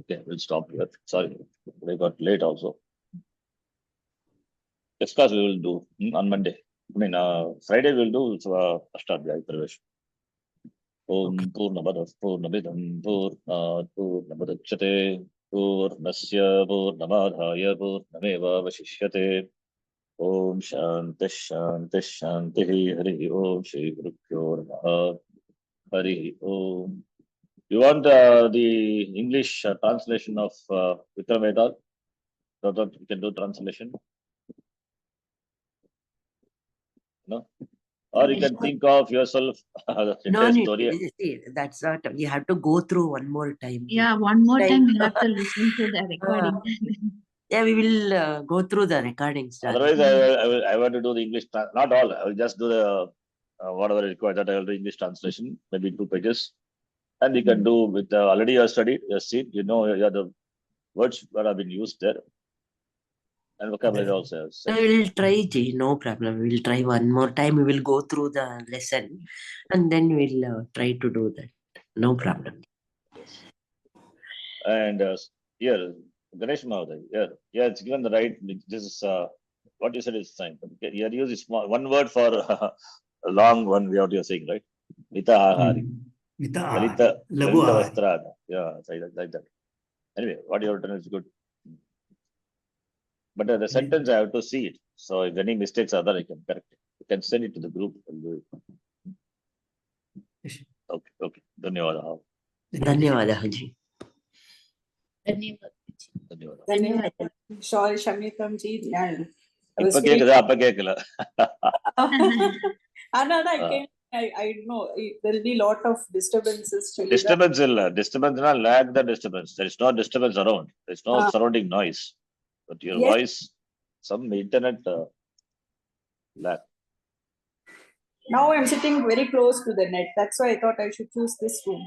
okay we'll stop here sorry we got late also next class we will do on Monday I mean Friday we will do Ashtadhyayi प्रवेश ओम पूर्णमदः पूर्णमिदं पूर्णात् पूर्णमुदच्यते पूर्णस्य पूर्णमादाय पूर्णमेवावशिष्यते ओम शांति शांति शांति हरि ओम श्री गुरुभ्यो नमः Hari Om. You want the English translation of Vikram Vedal? So that you can do translation? No? Or you can think of yourself the No entire need. story. See, that's not. We have to go through one more time. Yeah, one more time we Time. have to listen to the recording. Yeah, we will go through the recordings. Otherwise, I want to do the English, not all. I will just do the whatever required. That I will do English translation, maybe 2 pages, and you can do with already you have studied, you have seen, you know, the words that have been used there, and vocabulary also. So we will try, Ji, no problem. We will try one more time. We will go through the lesson, and then we will try to do that. No problem. And here, Ganesh Mahoday, yeah, it's given the right. This is what you said is fine. Okay, here use is small one word for a long one. What you're saying, right? Mita ahari, Mita Lalita Lagu Lalita ahari. Vastrada. Yeah, like that. Anyway, what you have written is good. But the sentence I have to see it. So if any mistakes are there, I can correct it. You can send it to the group and do it. Okay. Dhanyawad. Dhanyawad, Ji. ಧನ್ಯವಾದ. Sorry, Shamyakam ji. I was இப்ப feeling- கேக்குதா அப்ப கேட்கல No, I can't. I know there'll be a lot of disturbances. Shalila. disturbance illa disturbance na lack the disturbance. There is no disturbance around. There is no surrounding noise, but your Yes. voice, some internet lack. Now I'm sitting very close to the net. That's why I thought I should choose this room.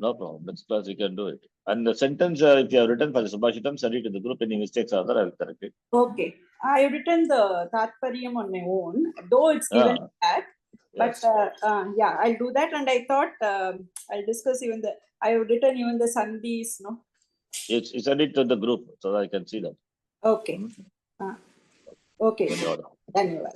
No problem. Next class you can do it. And the sentence, if you have written for the Subhashitam, send it to the group. Any mistakes are there, I will correct it. Okay. I have written the Tatparyam on my own, though it's given back. But Yes. yeah, I'll do that. And I thought I'll discuss even I have written even the Sandhis, no? You send it to the group so that I can see that. Okay. Okay. Dhanyawad. Dhanyawad.